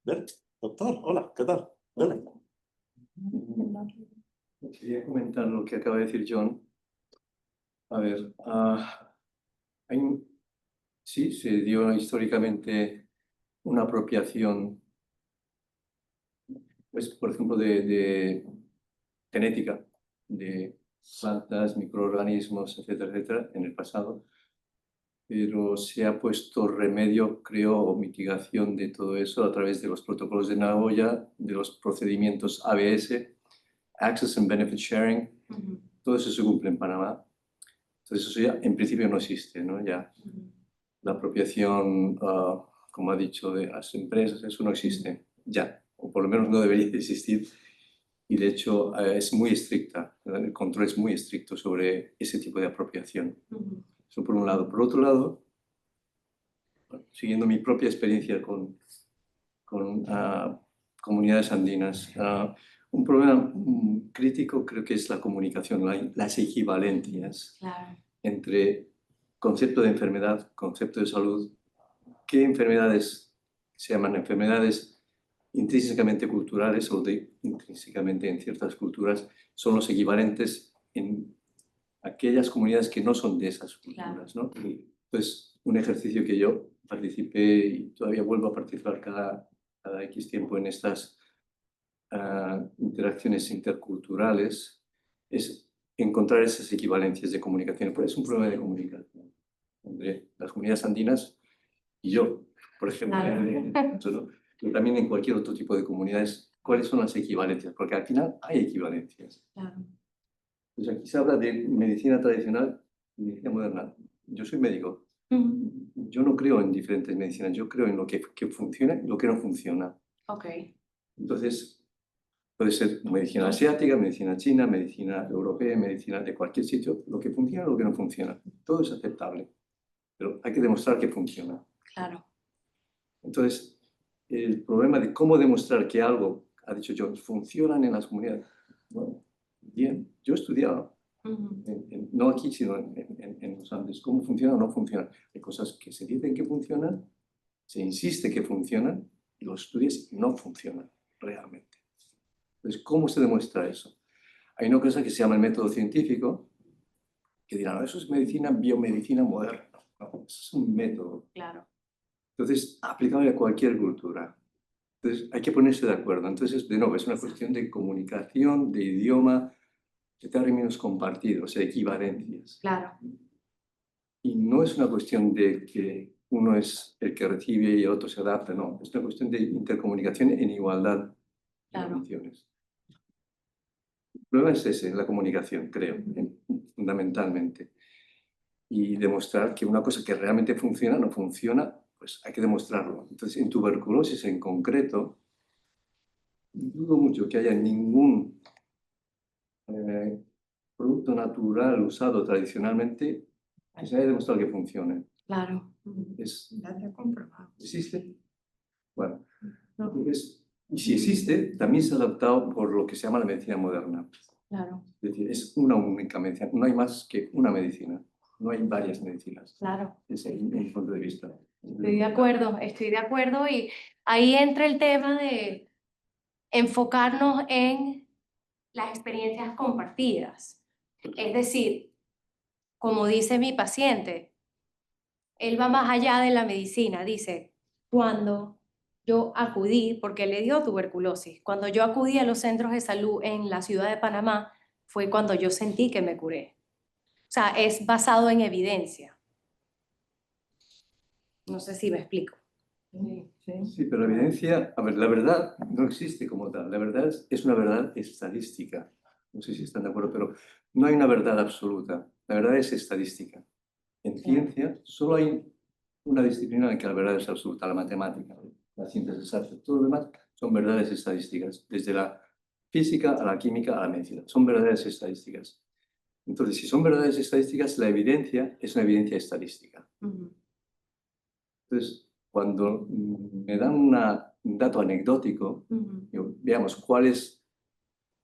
[SPEAKER 3] Ven, doctor, hola, ¿qué tal? Dale.
[SPEAKER 7] Quería comentar lo que acaba de decir John. A ver, sí, se dio históricamente una apropiación, pues, por ejemplo, de genética, de plantas, microorganismos, etcétera, etcétera, en el pasado. Pero se ha puesto remedio, creo, o mitigación de todo eso a través de los protocolos de Nagoya, de los procedimientos ABS, Access and Benefit Sharing. Todo eso se cumple en Panamá. Entonces eso ya en principio no existe, ¿no? Ya la apropiación, como ha dicho, de las empresas, eso no existe ya, o por lo menos no debería existir. Y de hecho es muy estricta, el control es muy estricto sobre ese tipo de apropiación. Eso por un lado. Por otro lado, siguiendo mi propia experiencia con comunidades andinas, un problema crítico creo que es la comunicación, las equivalencias entre concepto de enfermedad, concepto de salud. ¿Qué enfermedades se llaman enfermedades intrínsecamente culturales o intrínsecamente en ciertas culturas son los equivalentes en aquellas comunidades que no son de esas culturas, ¿no? Entonces, un ejercicio que yo participé y todavía vuelvo a participar cada X tiempo en estas interacciones interculturales es encontrar esas equivalencias de comunicación. Pues es un problema de comunicación entre las comunidades andinas y yo, por ejemplo, ¿no? Pero también en cualquier otro tipo de comunidades, ¿cuáles son las equivalencias? Porque al final hay equivalencias. Pues aquí se habla de medicina tradicional y medicina moderna. Yo soy médico. Yo no creo en diferentes medicinas, yo creo en lo que funciona y lo que no funciona. Entonces, puede ser medicina asiática, medicina china, medicina europea, medicina de cualquier sitio, lo que funciona y lo que no funciona. Todo es aceptable, pero hay que demostrar que funciona.
[SPEAKER 2] Claro.
[SPEAKER 7] Entonces, el problema de cómo demostrar que algo, ha dicho John, funcionan en las comunidades. Bueno, bien, yo he estudiado, no aquí, sino en los Andes, cómo funciona o no funciona. Hay cosas que se dicen que funcionan, se insiste que funcionan, y los estudios no funcionan realmente. Entonces, ¿cómo se demuestra eso? Hay una cosa que se llama el método científico, que dirán, no, eso es medicina, biomedicina moderna. No, eso es un método.
[SPEAKER 2] Claro.
[SPEAKER 7] Entonces, aplicable a cualquier cultura. Entonces, hay que ponerse de acuerdo. Entonces, de nuevo, es una cuestión de comunicación, de idioma, de términos compartidos, equivalencias.
[SPEAKER 2] Claro.
[SPEAKER 7] Y no es una cuestión de que uno es el que recibe y el otro se adapta, no. Es una cuestión de intercomunicación en igualdad de
[SPEAKER 2] Claro.
[SPEAKER 7] condiciones. El problema es ese, la comunicación, creo, fundamentalmente. Y demostrar que una cosa que realmente funciona no funciona, pues hay que demostrarlo. Entonces, en tuberculosis en concreto, dudo mucho que haya ningún producto natural usado tradicionalmente que se haya demostrado que funcione.
[SPEAKER 2] Claro.
[SPEAKER 7] ¿Existe? Bueno, entonces, y si existe, también se ha adaptado por lo que se llama la medicina moderna.
[SPEAKER 2] Claro.
[SPEAKER 7] Es decir, es una única medicina, no hay más que una medicina, no hay varias medicinas.
[SPEAKER 2] Claro.
[SPEAKER 7] Ese es mi punto de vista.
[SPEAKER 2] Estoy de acuerdo y ahí entra el tema de enfocarnos en las experiencias compartidas. Es decir, como dice mi paciente, él va más allá de la medicina. Dice, cuando yo acudí, porque le dio tuberculosis, cuando yo acudí a los centros de salud en la ciudad de Panamá, fue cuando yo sentí que me curé. O sea, es basado en evidencia. No sé si me explico.
[SPEAKER 7] Sí, pero la evidencia, a ver, la verdad no existe como tal. La verdad es una verdad estadística. No sé si están de acuerdo, pero no hay una verdad absoluta. La verdad es estadística. En ciencia solo hay una disciplina en que la verdad es absoluta, la matemática, las ciencias exactas. Todo lo demás son verdades estadísticas, desde la física a la química a la medicina. Son verdades estadísticas. Entonces, si son verdades estadísticas, la evidencia es una evidencia estadística. Entonces, cuando me dan un dato anecdótico, digo, veamos cuál es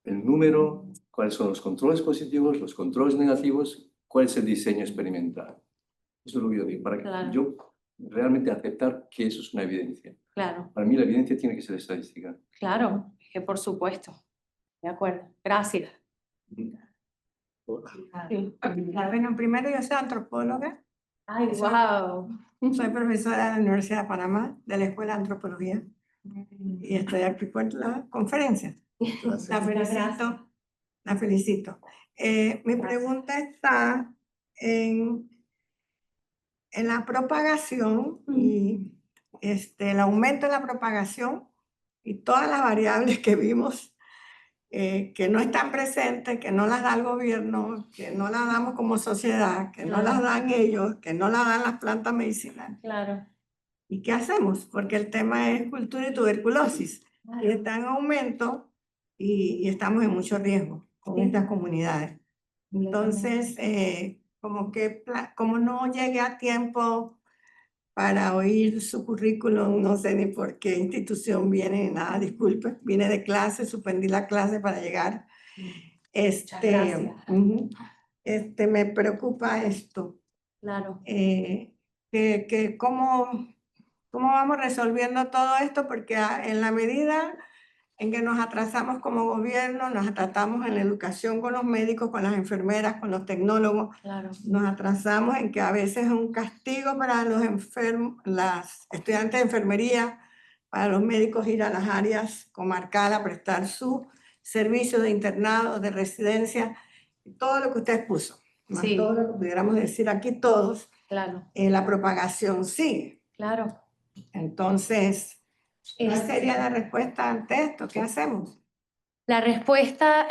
[SPEAKER 7] el número, cuáles son los controles positivos, los controles negativos, cuál es el diseño experimental. Eso es lo que yo digo, para que yo realmente aceptar que eso es una evidencia.
[SPEAKER 2] Claro.
[SPEAKER 7] Para mí la evidencia tiene que ser estadística.
[SPEAKER 2] Claro, es que por supuesto. De acuerdo. Gracias.
[SPEAKER 8] Sí. Bueno, primero yo soy antropóloga,
[SPEAKER 2] Ay, wow.
[SPEAKER 8] soy profesora de la Universidad de Panamá, de la Escuela de Antropología, y estoy aquí por la conferencia. La felicito, la felicito. Mi pregunta está en la propagación y el aumento de la propagación y todas las variables que vimos que no están presentes, que no las da el gobierno, que no las damos como sociedad, que no las dan ellos, que no las dan las plantas medicinales.
[SPEAKER 2] Claro.
[SPEAKER 8] ¿Y qué hacemos? Porque el tema es cultura y tuberculosis. Y está en aumento y estamos en mucho riesgo con estas comunidades. Entonces, como no llegué a tiempo para oír su currículum, no sé ni por qué institución viene, ni nada, disculpe, vine de clase, suspendí la clase para llegar. Me preocupa esto.
[SPEAKER 2] Claro.
[SPEAKER 8] ¿Cómo vamos resolviendo todo esto? Porque en la medida en que nos atrasamos como gobierno, nos atrasamos en la educación con los médicos, con las enfermeras, con los tecnólogos,
[SPEAKER 2] Claro.
[SPEAKER 8] nos atrasamos en que a veces es un castigo para los enfermos, las estudiantes de enfermería, para los médicos ir a las áreas comarcales a prestar su servicio de internado, de residencia, todo lo que usted expuso, más
[SPEAKER 2] Sí.
[SPEAKER 8] todo lo que pudiéramos decir aquí todos,
[SPEAKER 2] Claro.
[SPEAKER 8] la propagación sigue.
[SPEAKER 2] Claro.
[SPEAKER 8] Entonces, ¿cuál sería la respuesta ante esto? ¿Qué hacemos?
[SPEAKER 2] La respuesta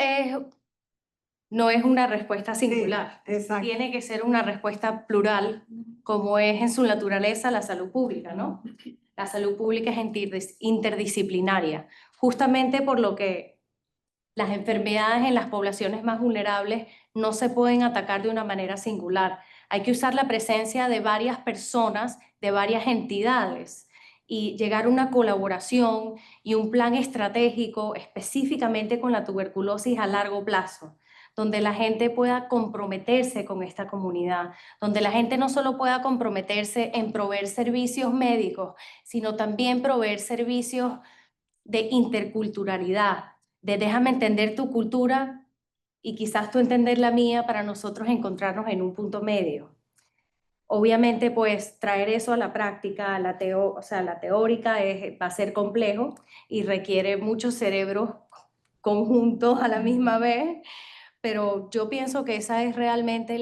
[SPEAKER 2] no es una respuesta singular.
[SPEAKER 8] Sí, exacto.
[SPEAKER 2] Tiene que ser una respuesta plural, como es en su naturaleza la salud pública, ¿no? La salud pública es interdisciplinaria, justamente por lo que las enfermedades en las poblaciones más vulnerables no se pueden atacar de una manera singular. Hay que usar la presencia de varias personas, de varias entidades. y llegar a una colaboración y un plan estratégico específicamente con la tuberculosis a largo plazo, donde la gente pueda comprometerse con esta comunidad, donde la gente no solo pueda comprometerse en proveer servicios médicos, sino también proveer servicios de interculturalidad, de déjame entender tu cultura y quizás tú entender la mía para nosotros encontrarnos en un punto medio. Obviamente, pues traer eso a la práctica, o sea, la teórica va a ser complejo y requiere muchos cerebros conjuntos a la misma vez, pero yo pienso que esa es realmente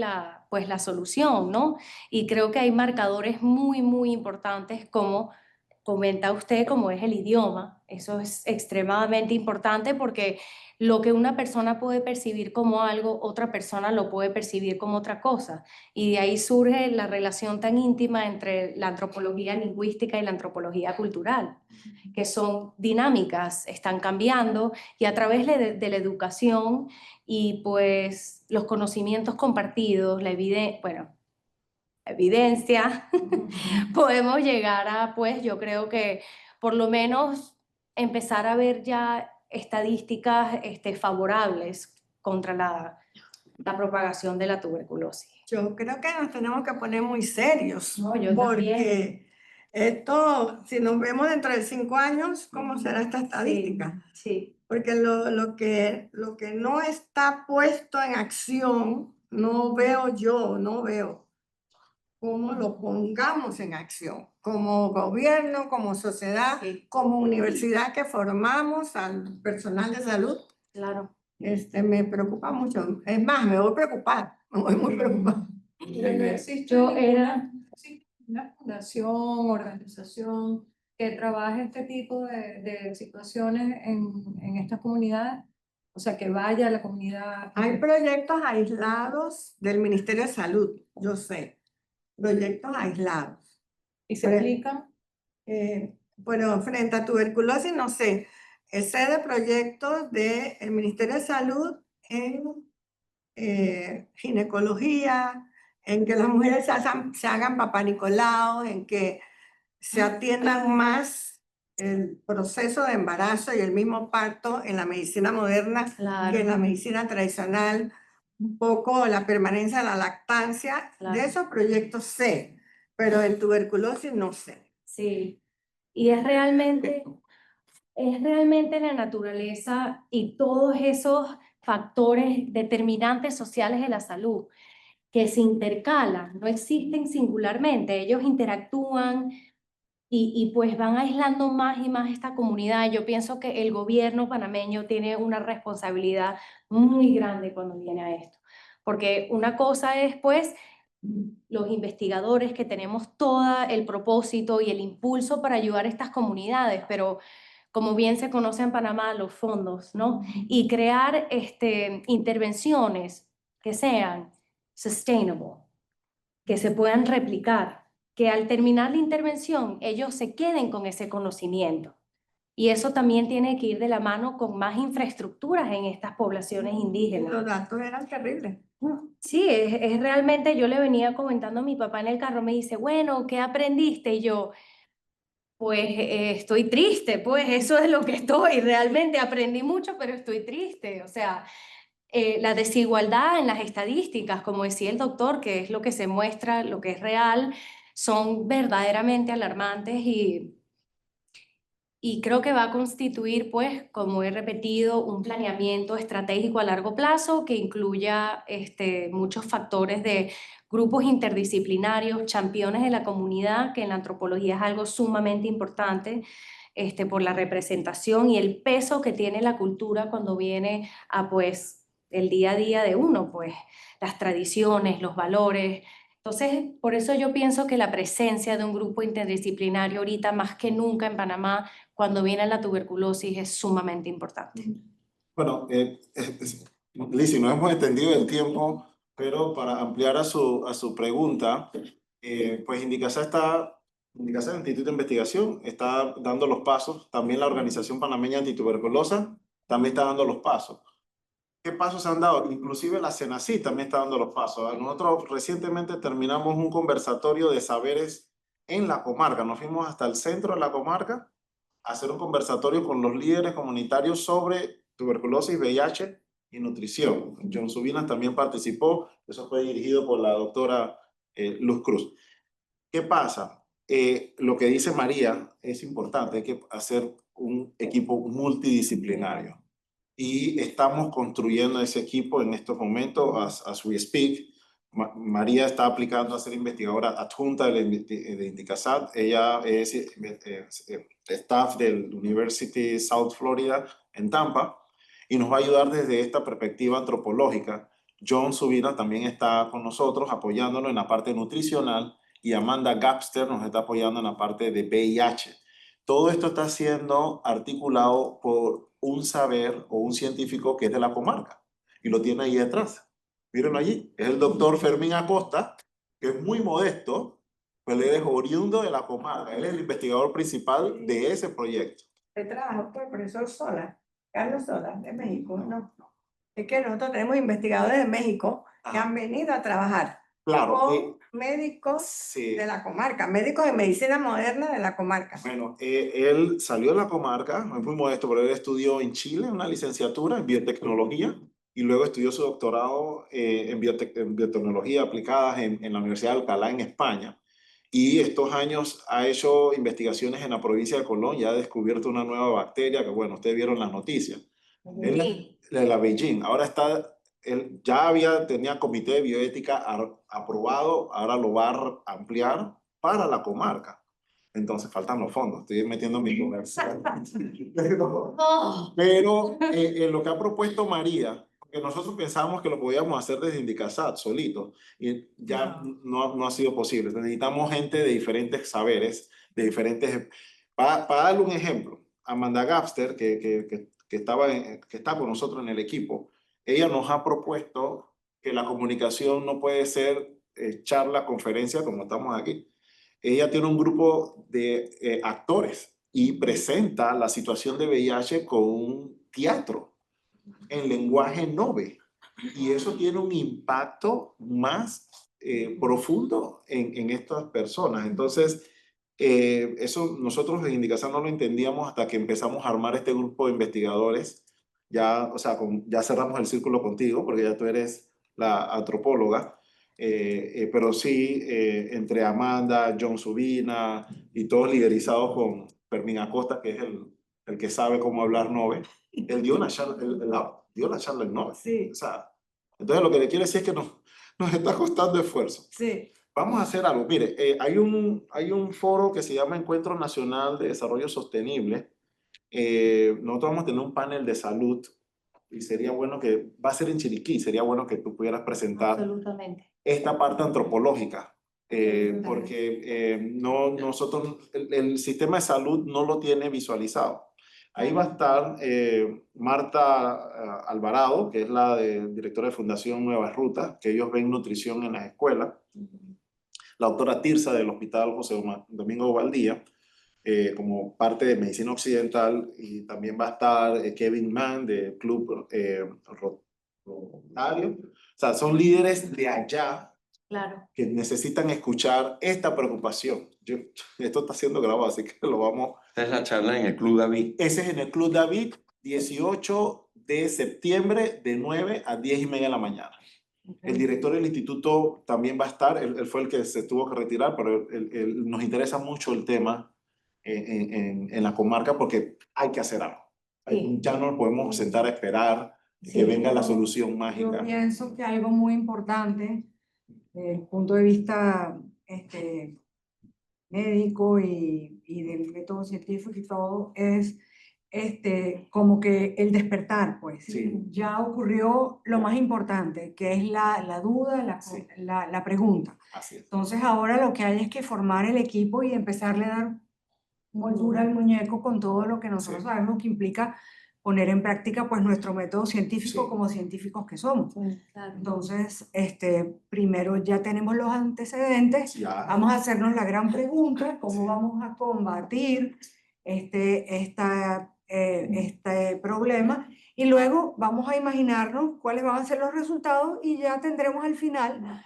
[SPEAKER 2] pues la solución, ¿no? Y creo que hay marcadores muy, muy importantes como comenta usted, como es el idioma. Eso es extremadamente importante porque lo que una persona puede percibir como algo, otra persona lo puede percibir como otra cosa. Y de ahí surge la relación tan íntima entre la antropología lingüística y la antropología cultural, que son dinámicas, están cambiando y a través de la educación y pues los conocimientos compartidos, evidencia, podemos llegar a, pues yo creo que por lo menos empezar a ver ya estadísticas favorables contra la propagación de la tuberculosis.
[SPEAKER 8] Yo creo que nos tenemos que poner muy serios,
[SPEAKER 2] No, yo también.
[SPEAKER 8] porque esto, si nos vemos dentro de 5 años, ¿cómo será esta estadística?
[SPEAKER 2] Sí,
[SPEAKER 8] Porque lo que no está puesto en acción, no veo cómo lo pongamos en acción, como gobierno, como sociedad,
[SPEAKER 2] sí,
[SPEAKER 8] como universidad que formamos al personal de salud.
[SPEAKER 2] claro.
[SPEAKER 8] Me preocupa mucho. Es más, me voy preocupada, me voy muy preocupada.
[SPEAKER 9] Pero no existe
[SPEAKER 2] Yo
[SPEAKER 9] existe una fundación, organización que trabaje este tipo de situaciones en estas comunidades, o sea, que vaya a la comunidad.
[SPEAKER 8] Hay proyectos aislados del Ministerio de Salud, yo sé, proyectos aislados.
[SPEAKER 9] Y se
[SPEAKER 8] Pero-
[SPEAKER 9] explican.
[SPEAKER 8] Bueno, frente a tuberculosis, no sé, sé de proyectos del Ministerio de Salud en ginecología, en que las mujeres se hagan papá Nicolau, en que se atiendan más el proceso de embarazo y el mismo parto en la medicina moderna
[SPEAKER 2] Claro.
[SPEAKER 8] que en la medicina tradicional, un poco la permanencia de la lactancia.
[SPEAKER 2] Claro.
[SPEAKER 8] De esos proyectos sé, pero en tuberculosis no sé.
[SPEAKER 2] Sí, y es realmente la naturaleza y todos esos factores determinantes sociales de la salud que se intercalan, no existen singularmente, ellos interactúan y pues van aislando más y más esta comunidad. Yo pienso que el gobierno panameño tiene una responsabilidad muy grande cuando viene a esto, porque una cosa es pues los investigadores que tenemos todo el propósito y el impulso para ayudar a estas comunidades, pero como bien se conoce en Panamá, los fondos, ¿no? Y crear intervenciones que sean sustainable, que se puedan replicar, que al terminar la intervención ellos se queden con ese conocimiento. Y eso también tiene que ir de la mano con más infraestructuras en estas poblaciones indígenas.
[SPEAKER 8] Los datos eran terribles.
[SPEAKER 2] Sí, es realmente, yo le venía comentando a mi papá en el carro, me dice, bueno, ¿qué aprendiste? Y yo, pues estoy triste, pues eso es lo que estoy, realmente aprendí mucho, pero estoy triste. O sea, la desigualdad en las estadísticas, como decía el doctor, que es lo que se muestra, lo que es real, son verdaderamente alarmantes y creo que va a constituir, pues, como he repetido, un planeamiento estratégico a largo plazo que incluya muchos factores de grupos interdisciplinarios, championes de la comunidad, que en la antropología es algo sumamente importante, por la representación y el peso que tiene la cultura cuando viene a, pues, el día a día de uno, pues, las tradiciones, los valores. Entonces, por eso yo pienso que la presencia de un grupo interdisciplinario ahorita más que nunca en Panamá, cuando viene la tuberculosis, es sumamente importante.
[SPEAKER 3] Bueno, Lizzy, no hemos extendido el tiempo, pero para ampliar a su pregunta, pues Indicasa, el Instituto de Investigación, está dando los pasos. También la Organización Panameña Antituberculosa también está dando los pasos. ¿Qué pasos se han dado? Inclusive la CENACID también está dando los pasos. Nosotros recientemente terminamos un conversatorio de saberes en la comarca. Nos fuimos hasta el centro de la comarca a hacer un conversatorio con los líderes comunitarios sobre tuberculosis, VIH y nutrición. John Subinas también participó. Eso fue dirigido por la doctora Luz Cruz. ¿Qué pasa? Lo que dice María es importante. Hay que hacer un equipo multidisciplinario. Y estamos construyendo ese equipo en estos momentos, as we speak. María está aplicando a ser investigadora adjunta de Indicasat. Ella es staff del University South Florida en Tampa y nos va a ayudar desde esta perspectiva antropológica. John Subina también está con nosotros apoyándonos en la parte nutricional y Amanda Gapster nos está apoyando en la parte de VIH. Todo esto está siendo articulado por un saber o un científico que es de la comarca y lo tiene ahí detrás. Mírenlo allí, es el doctor Fermín Acosta, que es muy modesto, pero él es oriundo de la comarca, él es el investigador principal de ese proyecto.
[SPEAKER 8] Se trabajó por el profesor Sola, Carlos Sola, de México, ¿no? Es que nosotros tenemos investigadores de México que han venido a trabajar
[SPEAKER 3] Claro,
[SPEAKER 8] con médicos
[SPEAKER 3] sí.
[SPEAKER 8] de la comarca, médicos de medicina moderna de la comarca.
[SPEAKER 3] Bueno, él salió de la comarca, es muy modesto, pero él estudió en Chile una licenciatura en biotecnología y luego estudió su doctorado en biotecnología aplicada en la Universidad de Alcalá en España. Y estos años ha hecho investigaciones en la provincia de Colón y ha descubierto una nueva bacteria que, bueno, ustedes vieron las noticias. La Beijing. Ahora está, él ya tenía comité de bioética aprobado, ahora lo va a ampliar para la comarca. Entonces faltan los fondos, estoy metiendo mi comercial. Pero lo que ha propuesto María, que nosotros pensábamos que lo podíamos hacer desde Indicasat, solito, y ya no ha sido posible. Necesitamos gente de diferentes saberes, de diferentes... Para darle un ejemplo, Amanda Gapster, que está con nosotros en el equipo, ella nos ha propuesto que la comunicación no puede ser charla, conferencia, como estamos aquí. Ella tiene un grupo de actores y presenta la situación de VIH con un teatro en lenguaje Nove. Y eso tiene un impacto más profundo en estas personas. Entonces, eso nosotros en Indicasat no lo entendíamos hasta que empezamos a armar este grupo de investigadores. Ya, o sea, ya cerramos el círculo contigo, porque ya tú eres la antropóloga. Pero sí, entre Amanda, John Subina y todos liderizados con Fermín Acosta, que es el que sabe cómo hablar Nove, él dio la charla, dio la charla en Nove.
[SPEAKER 8] Sí.
[SPEAKER 3] O sea, entonces lo que le quiero decir es que nos está costando esfuerzo.
[SPEAKER 8] Sí.
[SPEAKER 3] Vamos a hacer algo. Mire, hay un foro que se llama Encuentro Nacional de Desarrollo Sostenible. Nosotros vamos a tener un panel de salud y sería bueno que, va a ser en Chiriquí, sería bueno que tú pudieras presentar
[SPEAKER 2] Absolutamente.
[SPEAKER 3] esta parte antropológica, porque nosotros, el sistema de salud no lo tiene visualizado. Ahí va a estar Marta Alvarado, que es la directora de Fundación Nuevas Rutas, que ellos ven nutrición en las escuelas. La doctora Tirsa del Hospital José Domingo Valdía, como parte de Medicina Occidental, y también va a estar Kevin Mann del Club Rotario. O sea, son líderes de allá
[SPEAKER 2] Claro.
[SPEAKER 3] que necesitan escuchar esta preocupación. Esto está siendo grabado, así que lo vamos...
[SPEAKER 10] Esta es la charla en el Club David.
[SPEAKER 3] Ese es en el Club David, 18 de septiembre, de 9 a 10:30 de la mañana. El director del instituto también va a estar, él fue el que se tuvo que retirar, pero nos interesa mucho el tema en la comarca porque hay que hacer algo.
[SPEAKER 2] Sí.
[SPEAKER 3] Ya no nos podemos sentar a esperar que venga la solución
[SPEAKER 9] Yo
[SPEAKER 3] mágica.
[SPEAKER 9] pienso que algo muy importante desde el punto de vista médico y del método científico y todo es como que el despertar, pues.
[SPEAKER 3] Sí.
[SPEAKER 9] Ya ocurrió lo más importante, que es la duda,
[SPEAKER 3] Sí.
[SPEAKER 9] la pregunta.
[SPEAKER 3] Así es.
[SPEAKER 9] Entonces ahora lo que hay es que formar el equipo y empezarle a dar moldura al muñeco con todo lo que nosotros
[SPEAKER 3] Sí.
[SPEAKER 9] sabemos que implica poner en práctica pues nuestro método científico
[SPEAKER 3] Sí.
[SPEAKER 9] como científicos que somos.
[SPEAKER 2] Claro.
[SPEAKER 9] Entonces, primero ya tenemos los antecedentes,
[SPEAKER 3] Ya.
[SPEAKER 9] vamos a hacernos la gran pregunta, ¿cómo vamos a combatir este problema? Y luego vamos a imaginarnos cuáles van a ser los resultados y ya tendremos al final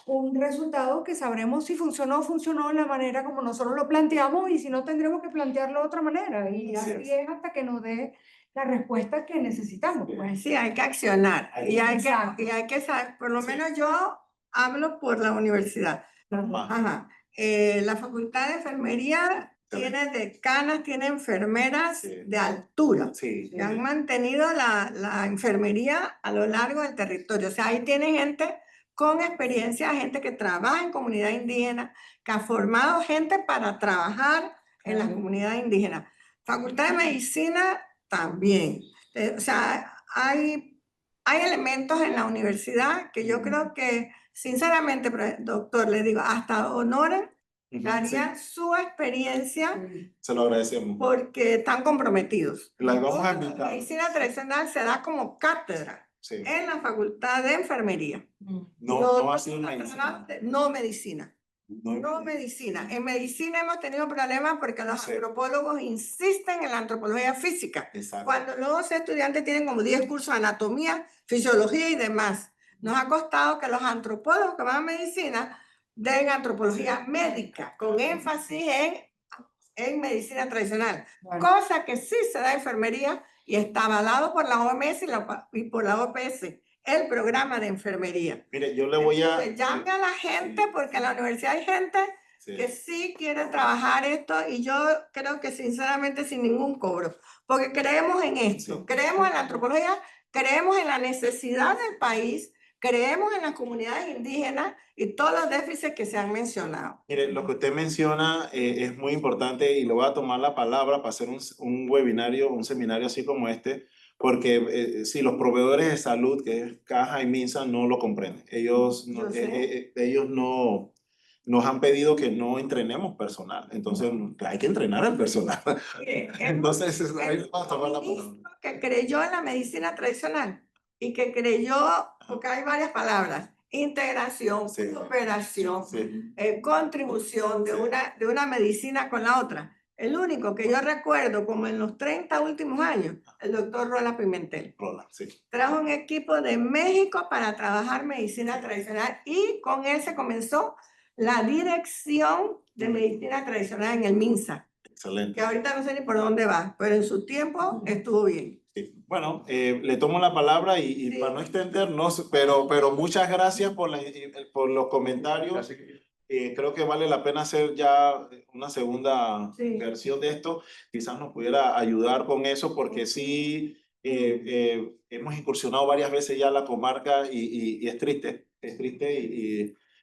[SPEAKER 9] un resultado que sabremos si funcionó o funcionó de la manera como nosotros lo planteamos y si no tendremos que plantearlo de otra manera. Y
[SPEAKER 3] Así
[SPEAKER 9] así es hasta que nos dé la respuesta que necesitamos. Pues.
[SPEAKER 8] Sí, hay que accionar y
[SPEAKER 9] Exacto.
[SPEAKER 8] hay que saber, por lo
[SPEAKER 3] Sí.
[SPEAKER 8] menos yo hablo por la universidad.
[SPEAKER 3] Ajá.
[SPEAKER 8] Ajá. La Facultad de Enfermería tiene decanas, tiene enfermeras
[SPEAKER 3] Sí.
[SPEAKER 8] de altura
[SPEAKER 3] Sí.
[SPEAKER 8] que han mantenido la enfermería a lo largo del territorio. O sea, ahí tiene gente con experiencia, gente que trabaja en comunidad indígena, que ha formado gente para trabajar en las comunidades indígenas. Facultad de Medicina también. O sea, hay elementos en la universidad que yo creo que, sinceramente, doctor, le digo, hasta honores darían su experiencia
[SPEAKER 3] Se lo agradecemos.
[SPEAKER 8] porque están comprometidos.
[SPEAKER 3] La vamos a
[SPEAKER 8] La
[SPEAKER 3] invitar.
[SPEAKER 8] medicina tradicional se da como cátedra
[SPEAKER 3] Sí.
[SPEAKER 8] en la Facultad de Enfermería.
[SPEAKER 3] No ha sido medicina.
[SPEAKER 8] No medicina.
[SPEAKER 3] No,
[SPEAKER 8] No medicina. En medicina hemos tenido problemas porque los
[SPEAKER 3] Sí.
[SPEAKER 8] antropólogos insisten en la antropología física.
[SPEAKER 3] Exacto.
[SPEAKER 8] Cuando los estudiantes tienen como 10 cursos de anatomía, fisiología y demás. Nos ha costado que los antropólogos que van a medicina den antropología médica, con énfasis en medicina tradicional. Cosa que sí se da en enfermería y está avalado por la OMS y por la OPS. El programa de enfermería.
[SPEAKER 3] Mire, yo le voy a...
[SPEAKER 8] Entonces, llame a la gente porque en la universidad hay gente
[SPEAKER 3] Sí.
[SPEAKER 8] que sí quiere trabajar esto y yo creo que sinceramente sin ningún cobro, porque creemos en esto,
[SPEAKER 3] Sí.
[SPEAKER 8] creemos en la antropología, creemos en la necesidad del país, creemos en las comunidades indígenas y todos los déficits que se han mencionado.
[SPEAKER 3] Mire, lo que usted menciona es muy importante y le voy a tomar la palabra para hacer un webinario, un seminario así como este, porque si los proveedores de salud, que es Caja y Minsa, no lo comprenden. Ellos no nos han pedido que no entrenemos personal. Entonces, hay que entrenar al personal. Entonces, ahí le vamos a tomar la palabra.
[SPEAKER 8] Que creyó en la medicina tradicional y que creyó, porque hay varias palabras, integración,
[SPEAKER 3] Sí.
[SPEAKER 8] cooperación,
[SPEAKER 3] Sí.
[SPEAKER 8] contribución de una medicina con la otra. El único que yo recuerdo, como en los 30 últimos años, el doctor Roland Pimentel.
[SPEAKER 3] Roland, sí.
[SPEAKER 8] Trajo un equipo de México para trabajar medicina tradicional y con él se comenzó la dirección de medicina tradicional en el MINSA.
[SPEAKER 3] Excelente.
[SPEAKER 8] Que ahorita no sé ni por dónde va, pero en su tiempo estuvo bien.
[SPEAKER 3] Sí. Bueno, le tomo la palabra y
[SPEAKER 8] Sí.
[SPEAKER 3] para no extendernos, pero muchas gracias por los comentarios. Creo que vale la pena hacer ya una segunda
[SPEAKER 8] Sí.
[SPEAKER 3] versión de esto. Quizás nos pudiera ayudar con eso, porque sí hemos incursionado varias veces ya a la comarca y es triste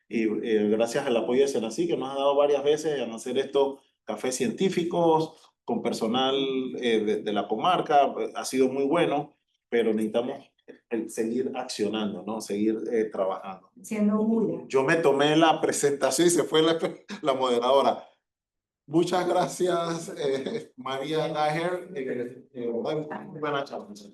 [SPEAKER 3] gracias al apoyo de Senací, que nos ha dado varias veces en hacer estos cafés científicos con personal de la comarca. Ha sido muy bueno, pero necesitamos seguir accionando, ¿no? Seguir trabajando.
[SPEAKER 2] Siendo muy.
[SPEAKER 3] Yo me tomé la presentación y se fue la moderadora. Muchas gracias, María Daher. Buenas tardes.